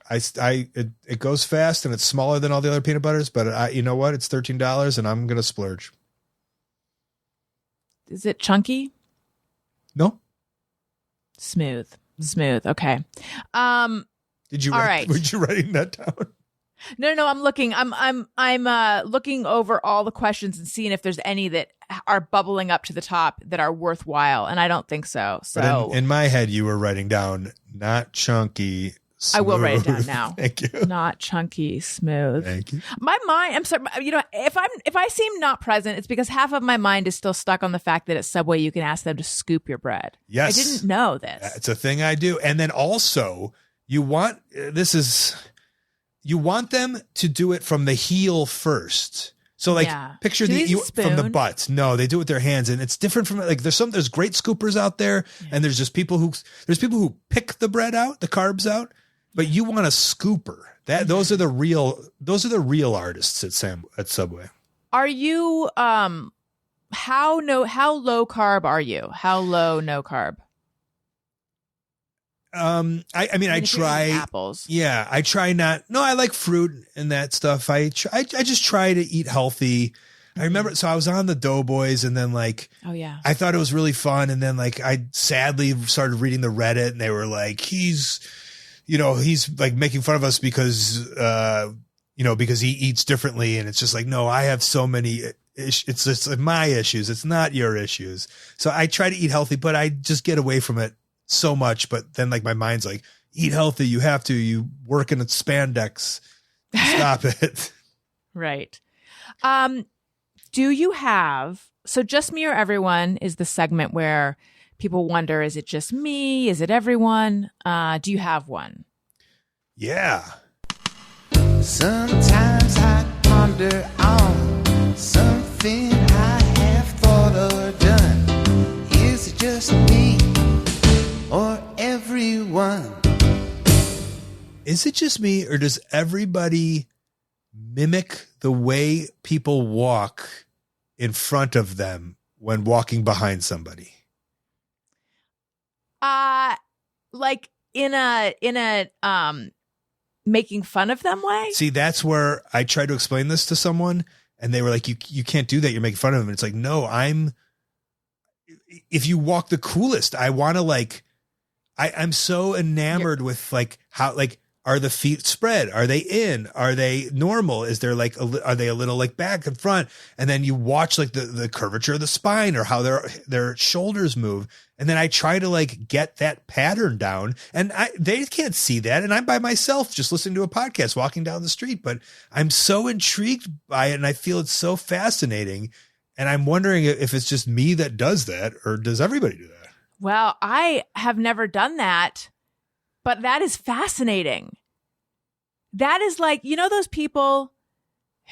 it goes fast, and it's smaller than all the other peanut butters. But you know what? It's $13, and I'm gonna splurge. Is it chunky? No. Smooth. Okay. Did you? All right. Were you writing that down? No. I'm looking. I'm looking over all the questions and seeing if there's any that are bubbling up to the top that are worthwhile, and I don't think so. So but in my head, you were writing down not chunky, I will write it down now. Thank you. Not chunky, smooth. Thank you. My mind, I'm sorry, if I seem not present, it's because half of my mind is still stuck on the fact that at Subway you can ask them to scoop your bread. Yes. I didn't know this. It's a thing I do. And then also you want them to do it from the heel first. So like picture Do they use a from the spoon? butt. No, they do it with their hands, and it's different from like there's great scoopers out there, and there's people who pick the bread out, the carbs out, but you want a scooper. Those are the real artists at Subway. Are you how low carb are you? How low no carb? I mean, I if you're try eating apples. Yeah, I try not. No, I like fruit and that stuff. I just try to eat healthy. I remember, so I was on the Doughboys, and then like, Oh yeah. I thought it was really fun, and then like I sadly started reading the Reddit, and they were like, he's like making fun of us because because he eats differently, and it's just like, no, I have so many. It's just like my issues. It's not your issues. So I try to eat healthy, but I just get away from it so much. But then like my mind's like, eat healthy. You have to. You work in a spandex. Stop it. Right. Do you have, so Just Me or Everyone is the segment where people wonder, is it just me? Is it everyone? Do you have one? Yeah. Sometimes I ponder on something I have thought or done. Is it just me or everyone? Is it just me, or does everybody mimic the way people walk in front of them when walking behind somebody? Like in a making fun of them way? See, that's where I tried to explain this to someone, and they were like, you can't do that. You're making fun of them. And it's like, no, if you walk the coolest, I want to like, I'm so enamored with like how, like, are the feet spread? Are they in? Are they normal? Is there like, are they a little like back and front? And then you watch like the curvature of the spine or how their shoulders move. And then I try to like get that pattern down, and they can't see that. And I'm by myself just listening to a podcast, walking down the street, but I'm so intrigued by it. And I feel it's so fascinating. And I'm wondering if it's just me that does that, or does everybody do that? Well, I have never done that, but that is fascinating. That is like, those people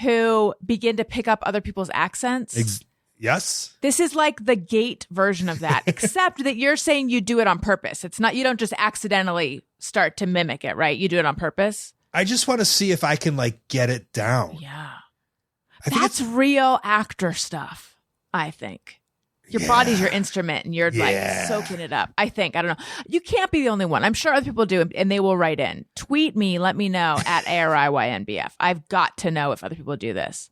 who begin to pick up other people's accents? Yes. This is like the gate version of that, except that you're saying you do it on purpose. It's not, you don't just accidentally start to mimic it, right? You do it on purpose. I just want to see if I can like get it down. Yeah. I think That's real actor stuff, I think. Your body's your instrument, and you're like soaking it up. I think. I don't know. You can't be the only one. I'm sure other people do, and they will write in. Tweet me. Let me know at ARIYNBF. I've got to know if other people do this.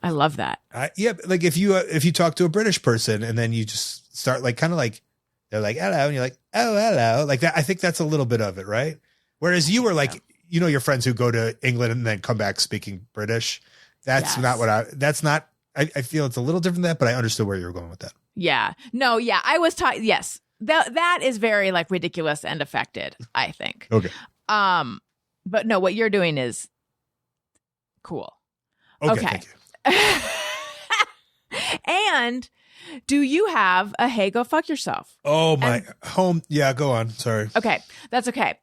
I love that. Like if you talk to a British person and then you just start like kind of like they're like hello, and you're like, oh hello, like that. I think that's a little bit of it, right? Whereas you were like, your friends who go to England and then come back speaking British. That's not what that's not. I feel it's a little different than that, but I understood where you were going with that. Yeah. No, yeah. I was taught, yes. That is very like ridiculous and affected, I think. Okay. But no, what you're doing is cool. Okay. Thank you. And do you have a hey, go fuck yourself? Oh, my home. Yeah, go on. Sorry. Okay. That's okay.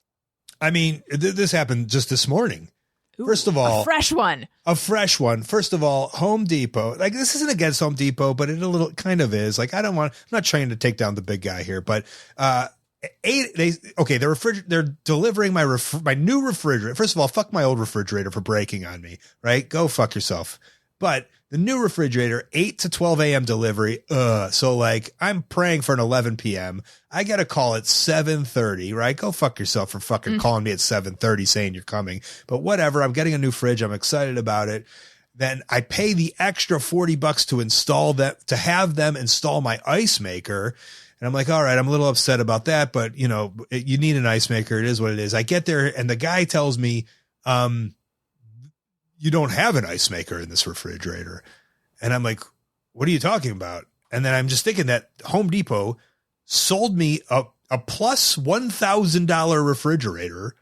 I mean, this happened just this morning. First of all, a fresh one. First of all, Home Depot. Like, this isn't against Home Depot, but it a little kind of is. Like, I'm not trying to take down the big guy here, but they're delivering my new refrigerator. First of all, fuck my old refrigerator for breaking on me, right? Go fuck yourself. But the new refrigerator, 8 to 12 a.m. delivery. So like I'm praying for an 11 p.m. I got a call at 7:30, right? Go fuck yourself for fucking calling me at 7:30 saying you're coming. But whatever. I'm getting a new fridge. I'm excited about it. Then I pay the extra $40 to install that, to have them install my ice maker. And I'm like, all right, I'm a little upset about that, but you need an ice maker. It is what it is. I get there and the guy tells me, you don't have an ice maker in this refrigerator. And I'm like, what are you talking about? And then I'm just thinking that Home Depot sold me a plus $1,000 refrigerator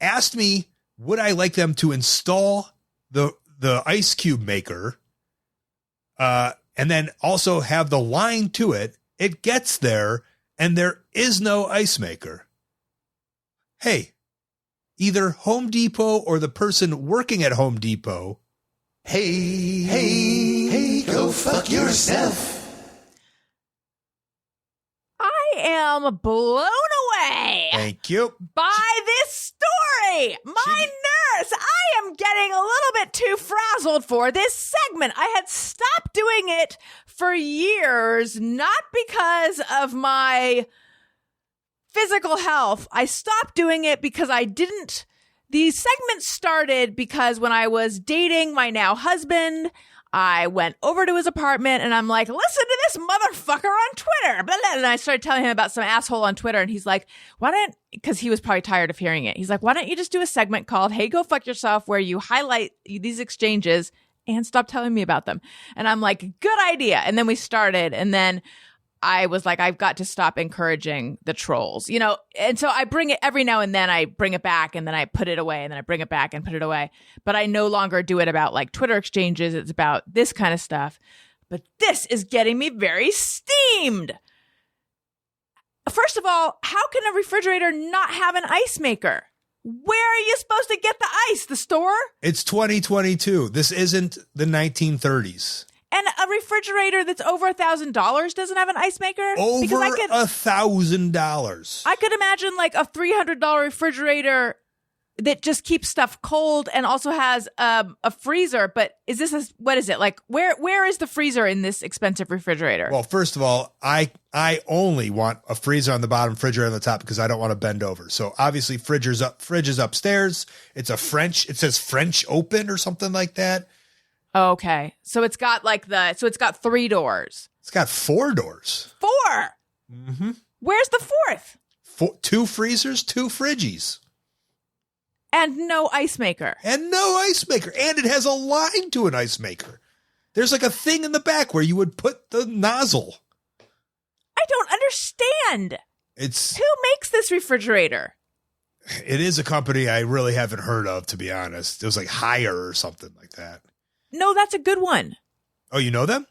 asked me, would I like them to install the ice cube maker, and then also have the line to it. It gets there, and there is no ice maker. Hey, either Home Depot or the person working at Home Depot. Hey, go fuck yourself. I am blown away Thank you. by this story. My nurse, I am getting a little bit too frazzled for this segment. I had stopped doing it for years, not because of my physical health. I stopped doing it because I didn't. These segments started because when I was dating my now husband, I went over to his apartment and I'm like, listen to this motherfucker on Twitter. Blah, blah. And I started telling him about some asshole on Twitter. And he's like, because he was probably tired of hearing it. He's like, why don't you just do a segment called Hey, Go Fuck Yourself, where you highlight these exchanges and stop telling me about them. And I'm like, good idea. And then we started. And then I was like, I've got to stop encouraging the trolls, you know? And so I bring it every now and then, I bring it back and then I put it away and then I bring it back and put it away. But I no longer do it about like Twitter exchanges. It's about this kind of stuff. But this is getting me very steamed. First of all, how can a refrigerator not have an ice maker? Where are you supposed to get the ice? The store? It's 2022. This isn't the 1930s. And a refrigerator that's over $1,000 doesn't have an ice maker? Over $1,000. I could imagine like a $300 refrigerator that just keeps stuff cold and also has a freezer. But is this what is it? Like where is the freezer in this expensive refrigerator? Well, first of all, I only want a freezer on the bottom, refrigerator on the top, because I don't want to bend over. So obviously fridge is upstairs. It says French open or something like that. Okay. So it's got it's got 3 doors. It's got 4 doors. 4? Mm-hmm. Where's the 4th? 2 freezers, 2 fridgies. And no ice maker. And no ice maker. And it has a line to an ice maker. There's like a thing in the back where you would put the nozzle. I don't understand. Who makes this refrigerator? It is a company I really haven't heard of, to be honest. It was like Haier or something like that. No, that's a good one. Oh, you know them?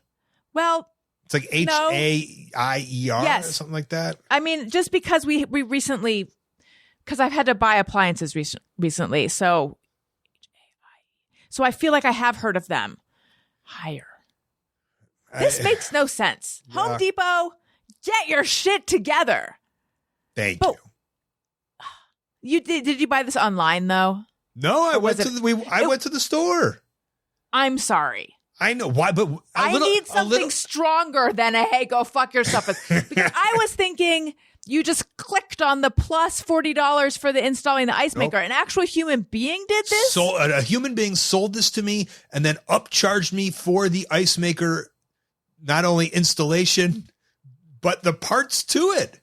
Well, it's like HAIER or something like that. I mean, just because we recently, because I've had to buy appliances recently, so I feel like I have heard of them. Higher. This makes no sense. Yeah. Home Depot, get your shit together. Thank you. You did you buy this online though? No, I went to the store. I'm sorry. I know why, but I need something stronger than a hey, go fuck yourself. Because I was thinking you just clicked on the plus $40 for the installing the ice maker. An actual human being did this? So a human being sold this to me and then upcharged me for the ice maker, not only installation, but the parts to it.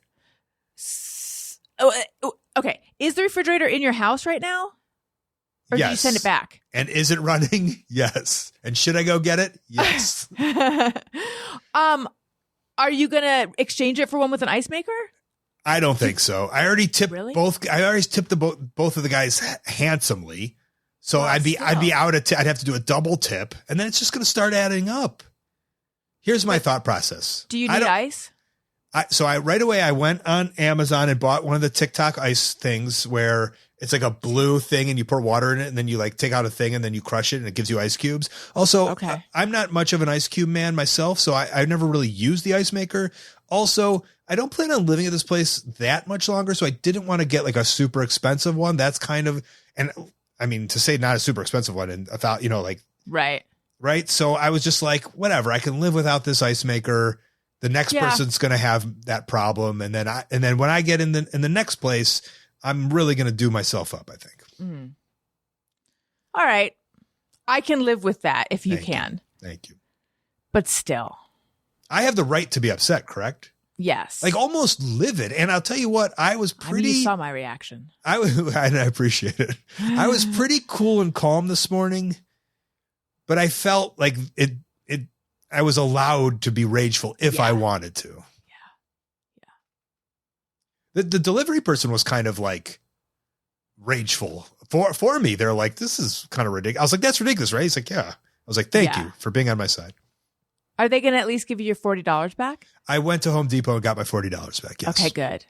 Okay. Is the refrigerator in your house right now? Or did you send it back? And is it running? Yes. And should I go get it? Yes. Are you going to exchange it for one with an ice maker? I don't think so. I already tipped both. I already tipped both of the guys handsomely. So I'd be out I'd have to do a double tip, and then it's just going to start adding up. Here's my thought process. Do you need ice? Right away I went on Amazon and bought one of the TikTok ice things where it's like a blue thing and you pour water in it and then you like take out a thing and then you crush it and it gives you ice cubes. Also, I'm not much of an ice cube man myself, so I never really used the ice maker. Also, I don't plan on living at this place that much longer, so I didn't want to get like a super expensive one. That's kind of, and I mean, to say not a super expensive one and without, right. So I was just like, whatever, I can live without this ice maker. The next person's going to have that problem. And then when I get in the next place, I'm really going to do myself up, I think. Mm. All right. I can live with that if you can. Thank you. But still. I have the right to be upset, correct? Yes. Like almost livid. And I'll tell you what, I was pretty... you saw my reaction. I appreciate it. I was pretty cool and calm this morning, but I felt like I was allowed to be rageful if I wanted to. Yeah. The delivery person was kind of like rageful for me. They're like, this is kind of ridiculous. I was like, that's ridiculous, right? He's like, yeah. I was like, thank you for being on my side. Are they going to at least give you your $40 back? I went to Home Depot and got my $40 back. Yes. Okay, good.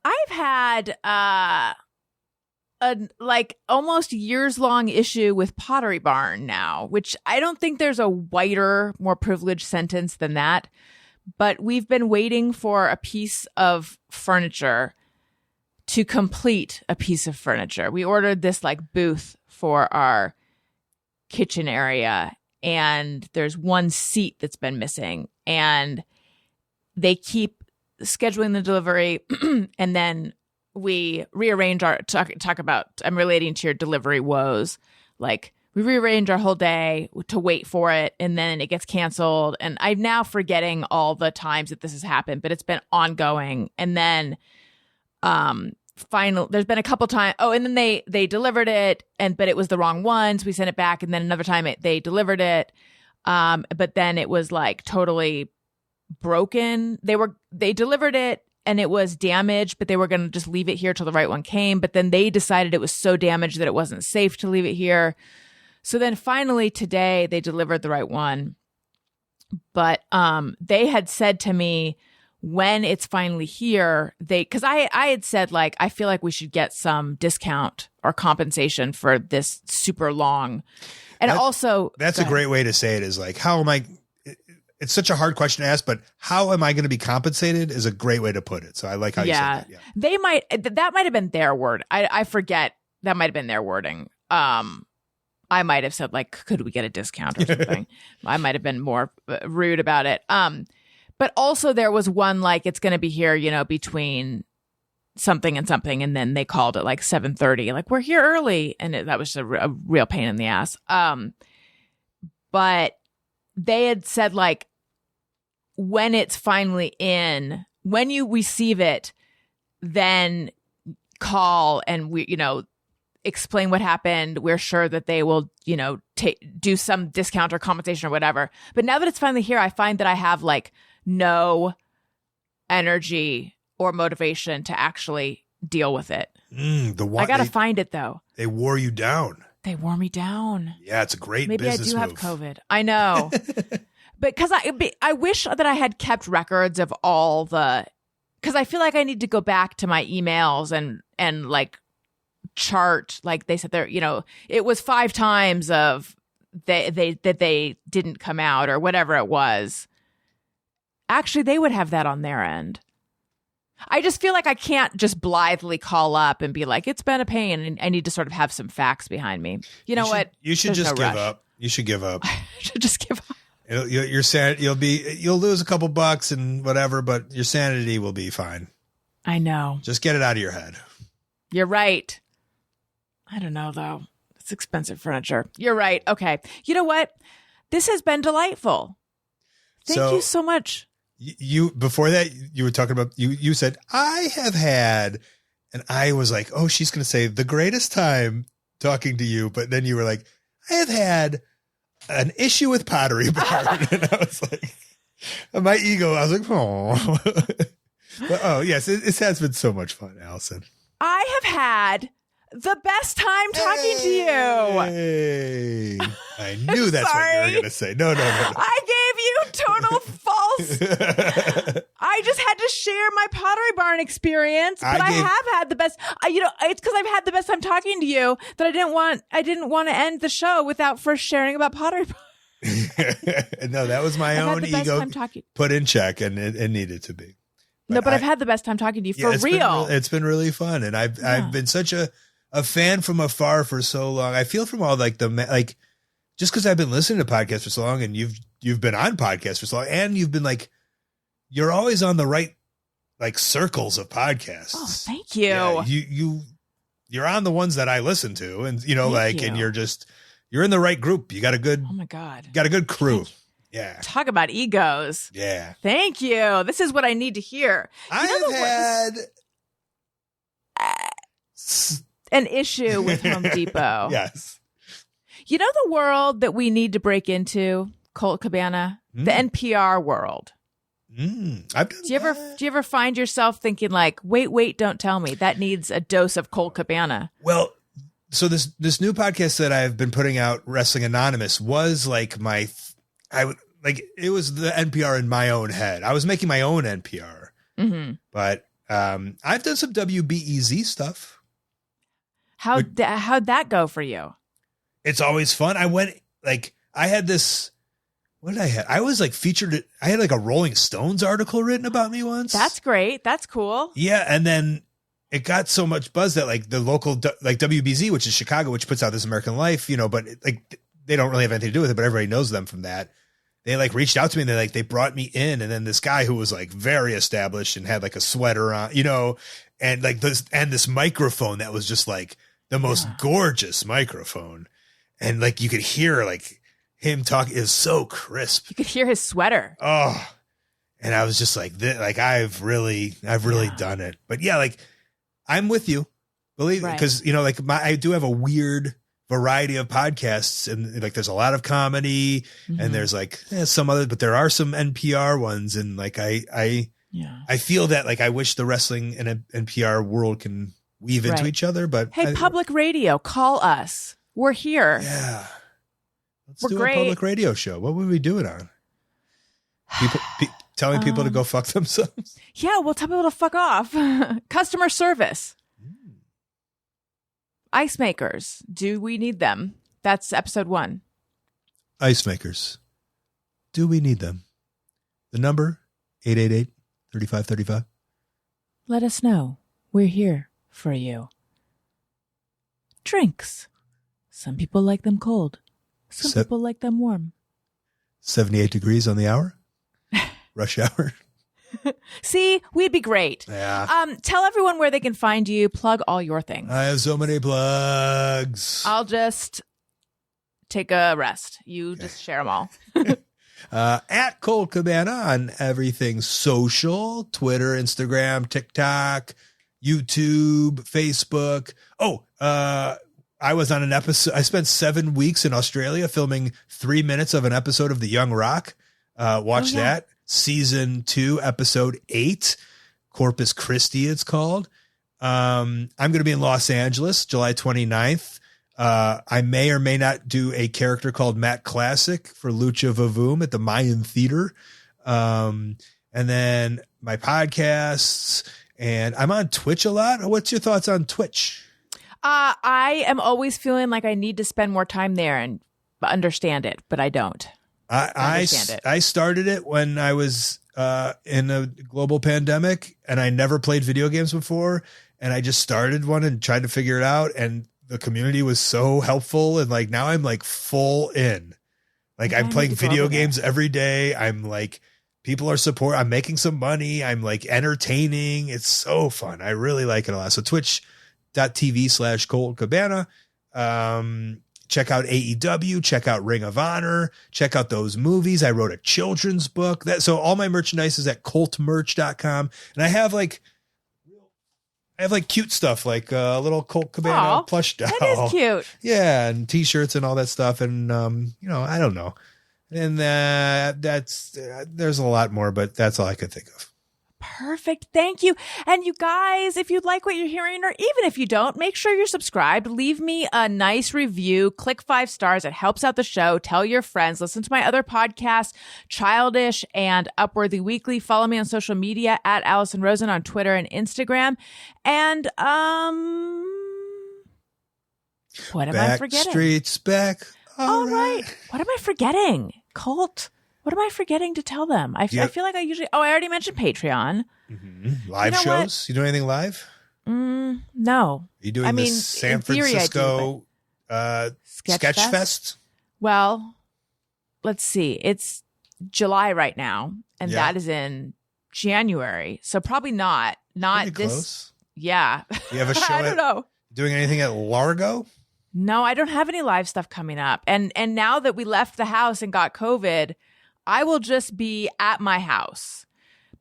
I've had a like almost years-long issue with Pottery Barn now, which I don't think there's a whiter, more privileged sentence than that. But we've been waiting for a piece of furniture to complete a piece of furniture. We ordered this like booth for our kitchen area, and there's one seat that's been missing, and they keep scheduling the delivery and then we rearrange our talk about, I'm relating to your delivery woes. Like we rearrange our whole day to wait for it, and then it gets canceled. And I'm now forgetting all the times that this has happened, but it's been ongoing. And then there's been a couple times. Oh, and then they delivered it, but it was the wrong one, so we sent it back. And then another time they delivered it, but then it was like totally broken. They delivered it and it was damaged, but they were going to just leave it here till the right one came. But then they decided it was so damaged that it wasn't safe to leave it here. So then finally today they delivered the right one. But they had said to me, when it's finally here, because I had said, like, I feel like we should get some discount or compensation for this super long. And that's a great way to say it, is like, how am I? It's such a hard question to ask, but how am I going to be compensated is a great way to put it. So I like how you said that. Yeah. That might have been their word. I forget. That might have been their wording. I might have said, like, could we get a discount or something? I might have been more rude about it. But also there was one, like, it's going to be here, between something and something. And then they called it like 7:30, like, we're here early. And that was a real pain in the ass. But they had said, like, when it's finally in, when you receive it, then call and we, explain what happened. We're sure that they will, do some discount or compensation or whatever. But now that it's finally here, I find that I have like no energy or motivation to actually deal with it. I got to find it though. They wore you down. They wore me down. Yeah, it's a great Maybe business I do move. have COVID. I know. Because I wish that I had kept records of all because I feel like I need to go back to my emails and like chart, like they said there, it was 5 times of they didn't come out or whatever it was. Actually, they would have that on their end. I just feel like I can't just blithely call up and be like, it's been a pain, and I need to sort of have some facts behind me. What? You should just give up. You should give up. I should just give up. You're sad. You'll lose a couple bucks and whatever, but your sanity will be fine. I know. Just get it out of your head. You're right. I don't know though. It's expensive furniture. You're right. Okay. You know what? This has been delightful. Thank you so much. You before that you were talking about you said I have had, and I was like, oh, she's going to say the greatest time talking to you, but then you were like, I have had an issue with Pottery Barn. And I was like, my ego, I was like, oh. But, oh, yes, it has been so much fun, Allison. I have had the best time talking to you. Hey, I knew that's what you were going to say. No. I gave you total false. I just had to share my Pottery Barn experience, but I have had the best. It's because I've had the best time talking to you that I didn't want to end the show without first sharing about Pottery Barn. No, that was my own ego put in check, and it needed to be. But I've had the best time talking to you for real. It's been really fun, and I've been such a fan from afar for so long. I feel from all just because I've been listening to podcasts for so long, and you've been on podcasts for so long, and you've been like, you're always on the right circles of podcasts. Oh, thank you. Yeah, you're on the ones that I listen to, and and you're in the right group. You got a good. Oh my God. Got a good crew. Yeah. Talk about egos. Yeah. Thank you. This is what I need to hear. I've had an issue with Home Depot. Yes. You know the world that we need to break into, Colt Cabana? The NPR world. I've done that. Do you ever find yourself thinking like, wait, don't tell me, that needs a dose of Colt Cabana? Well, so this new podcast that I've been putting out, Wrestling Anonymous, was like it was the NPR in my own head. I was making my own NPR, but I've done some WBEZ stuff. How'd that go for you? It's always fun. I had this. What did I have? I was like featured. I had like a Rolling Stones article written about me once. That's great. That's cool. Yeah, and then it got so much buzz that like the local like WBZ, which is Chicago, which puts out This American Life, but like they don't really have anything to do with it, but everybody knows them from that. They like reached out to me and they brought me in, and then this guy who was like very established and had like a sweater on, and like this microphone that was just like the most gorgeous microphone, and like you could hear like him talk is so crisp. You could hear his sweater. Oh, and I was just like, I've really done it. But yeah, like I'm with you, believe it, because I do have a weird variety of podcasts, and like there's a lot of comedy, and there's like some other, but there are some NPR ones, and like I feel that like I wish the wrestling and NPR world can weave into each other. But hey, public radio, call us. We're here. Yeah. Let's do a public radio show. What would we do it on? Telling people to go fuck themselves? Yeah, we'll tell people to fuck off. Customer service. Ice makers. Do we need them? That's episode 1. Ice makers. Do we need them? The number, 888-3535. Let us know. We're here for you. Drinks. Some people like them cold. Some people like them warm. 78 degrees on the hour. Rush hour. See, we'd be great. Yeah. Tell everyone where they can find you. Plug all your things. I have so many plugs. I'll just take a rest. You just share them all. At Colt Cabana on everything social, Twitter, Instagram, TikTok, YouTube, Facebook. I was on an episode. I spent 7 weeks in Australia filming 3 minutes of an episode of The Young Rock. Watch that. Season 2, episode 8, Corpus Christi, it's called. I'm going to be in Los Angeles, July 29th. I may or may not do a character called Matt Classic for Lucha Vavoom at the Mayan Theater. And then my podcasts, and I'm on Twitch a lot. What's your thoughts on Twitch? I am always feeling like I need to spend more time there and understand it, but I don't. I started it when I was in a global pandemic, and I never played video games before, and I just started one and tried to figure it out, and the community was so helpful, and like now I'm like full in. Like I'm playing video games every day. I'm like, people are supporting. I'm making some money. I'm like entertaining. It's so fun. I really like it a lot. So twitch.tv/Colt Cabana. Check out AEW, check out Ring of Honor, check out those movies. I wrote a children's book. So all my merchandise is at coltmerch.com. And I have like cute stuff, like a little Colt Cabana plush doll. That is cute. Yeah, and t-shirts and all that stuff. And I don't know. And there's a lot more, but that's all I could think of. Perfect. Thank you. And you guys, if you like what you're hearing, or even if you don't, make sure you're subscribed. Leave me a nice review. Click 5 stars. It helps out the show. Tell your friends. Listen to my other podcasts, Childish and Upworthy Weekly. Follow me on social media at Allison Rosen on Twitter and Instagram. And what am I forgetting? Backstreet's back. All right. What am I forgetting? Colt. What am I forgetting to tell them? I feel like I usually... I already mentioned Patreon. Mm-hmm. Live shows? What? You doing anything live? No. Are you doing the San Francisco Sketch Fest? Well, let's see. It's July right now, and that is in January. So probably not. Not pretty this. Close. Yeah. You have a show? I don't know. Doing anything at Largo? No, I don't have any live stuff coming up. And now that we left the house and got COVID, I will just be at my house.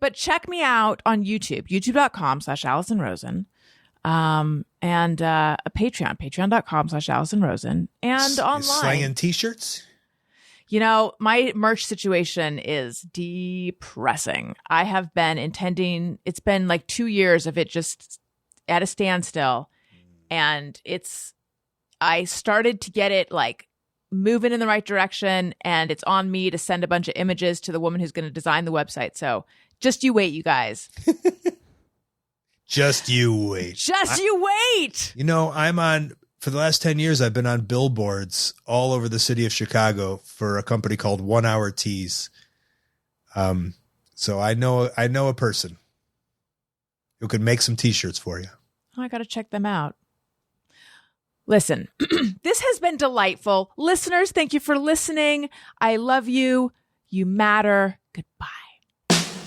But check me out on YouTube, youtube.com/Allison Rosen. And a Patreon, patreon.com/Allison Rosen. And online. Slanging t-shirts? You know, my merch situation is depressing. I have been intending, it's been like 2 years of it just at a standstill. And I started to get it like moving in the right direction. And it's on me to send a bunch of images to the woman who's going to design the website. So just you wait, you guys. Just you wait. Just you wait. You know, for the last 10 years, I've been on billboards all over the city of Chicago for a company called 1 Hour Tees. So I know a person who could make some t-shirts for you. Oh, I got to check them out. Listen, this has been delightful. Listeners, thank you for listening. I love you. You matter. Goodbye.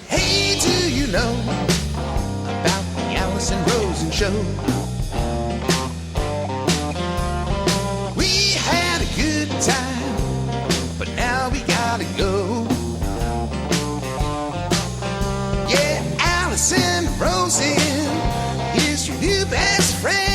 Hey, do you know about the Allison Rosen show? We had a good time, but now we gotta go. Yeah, Allison Rosen is your new best friend.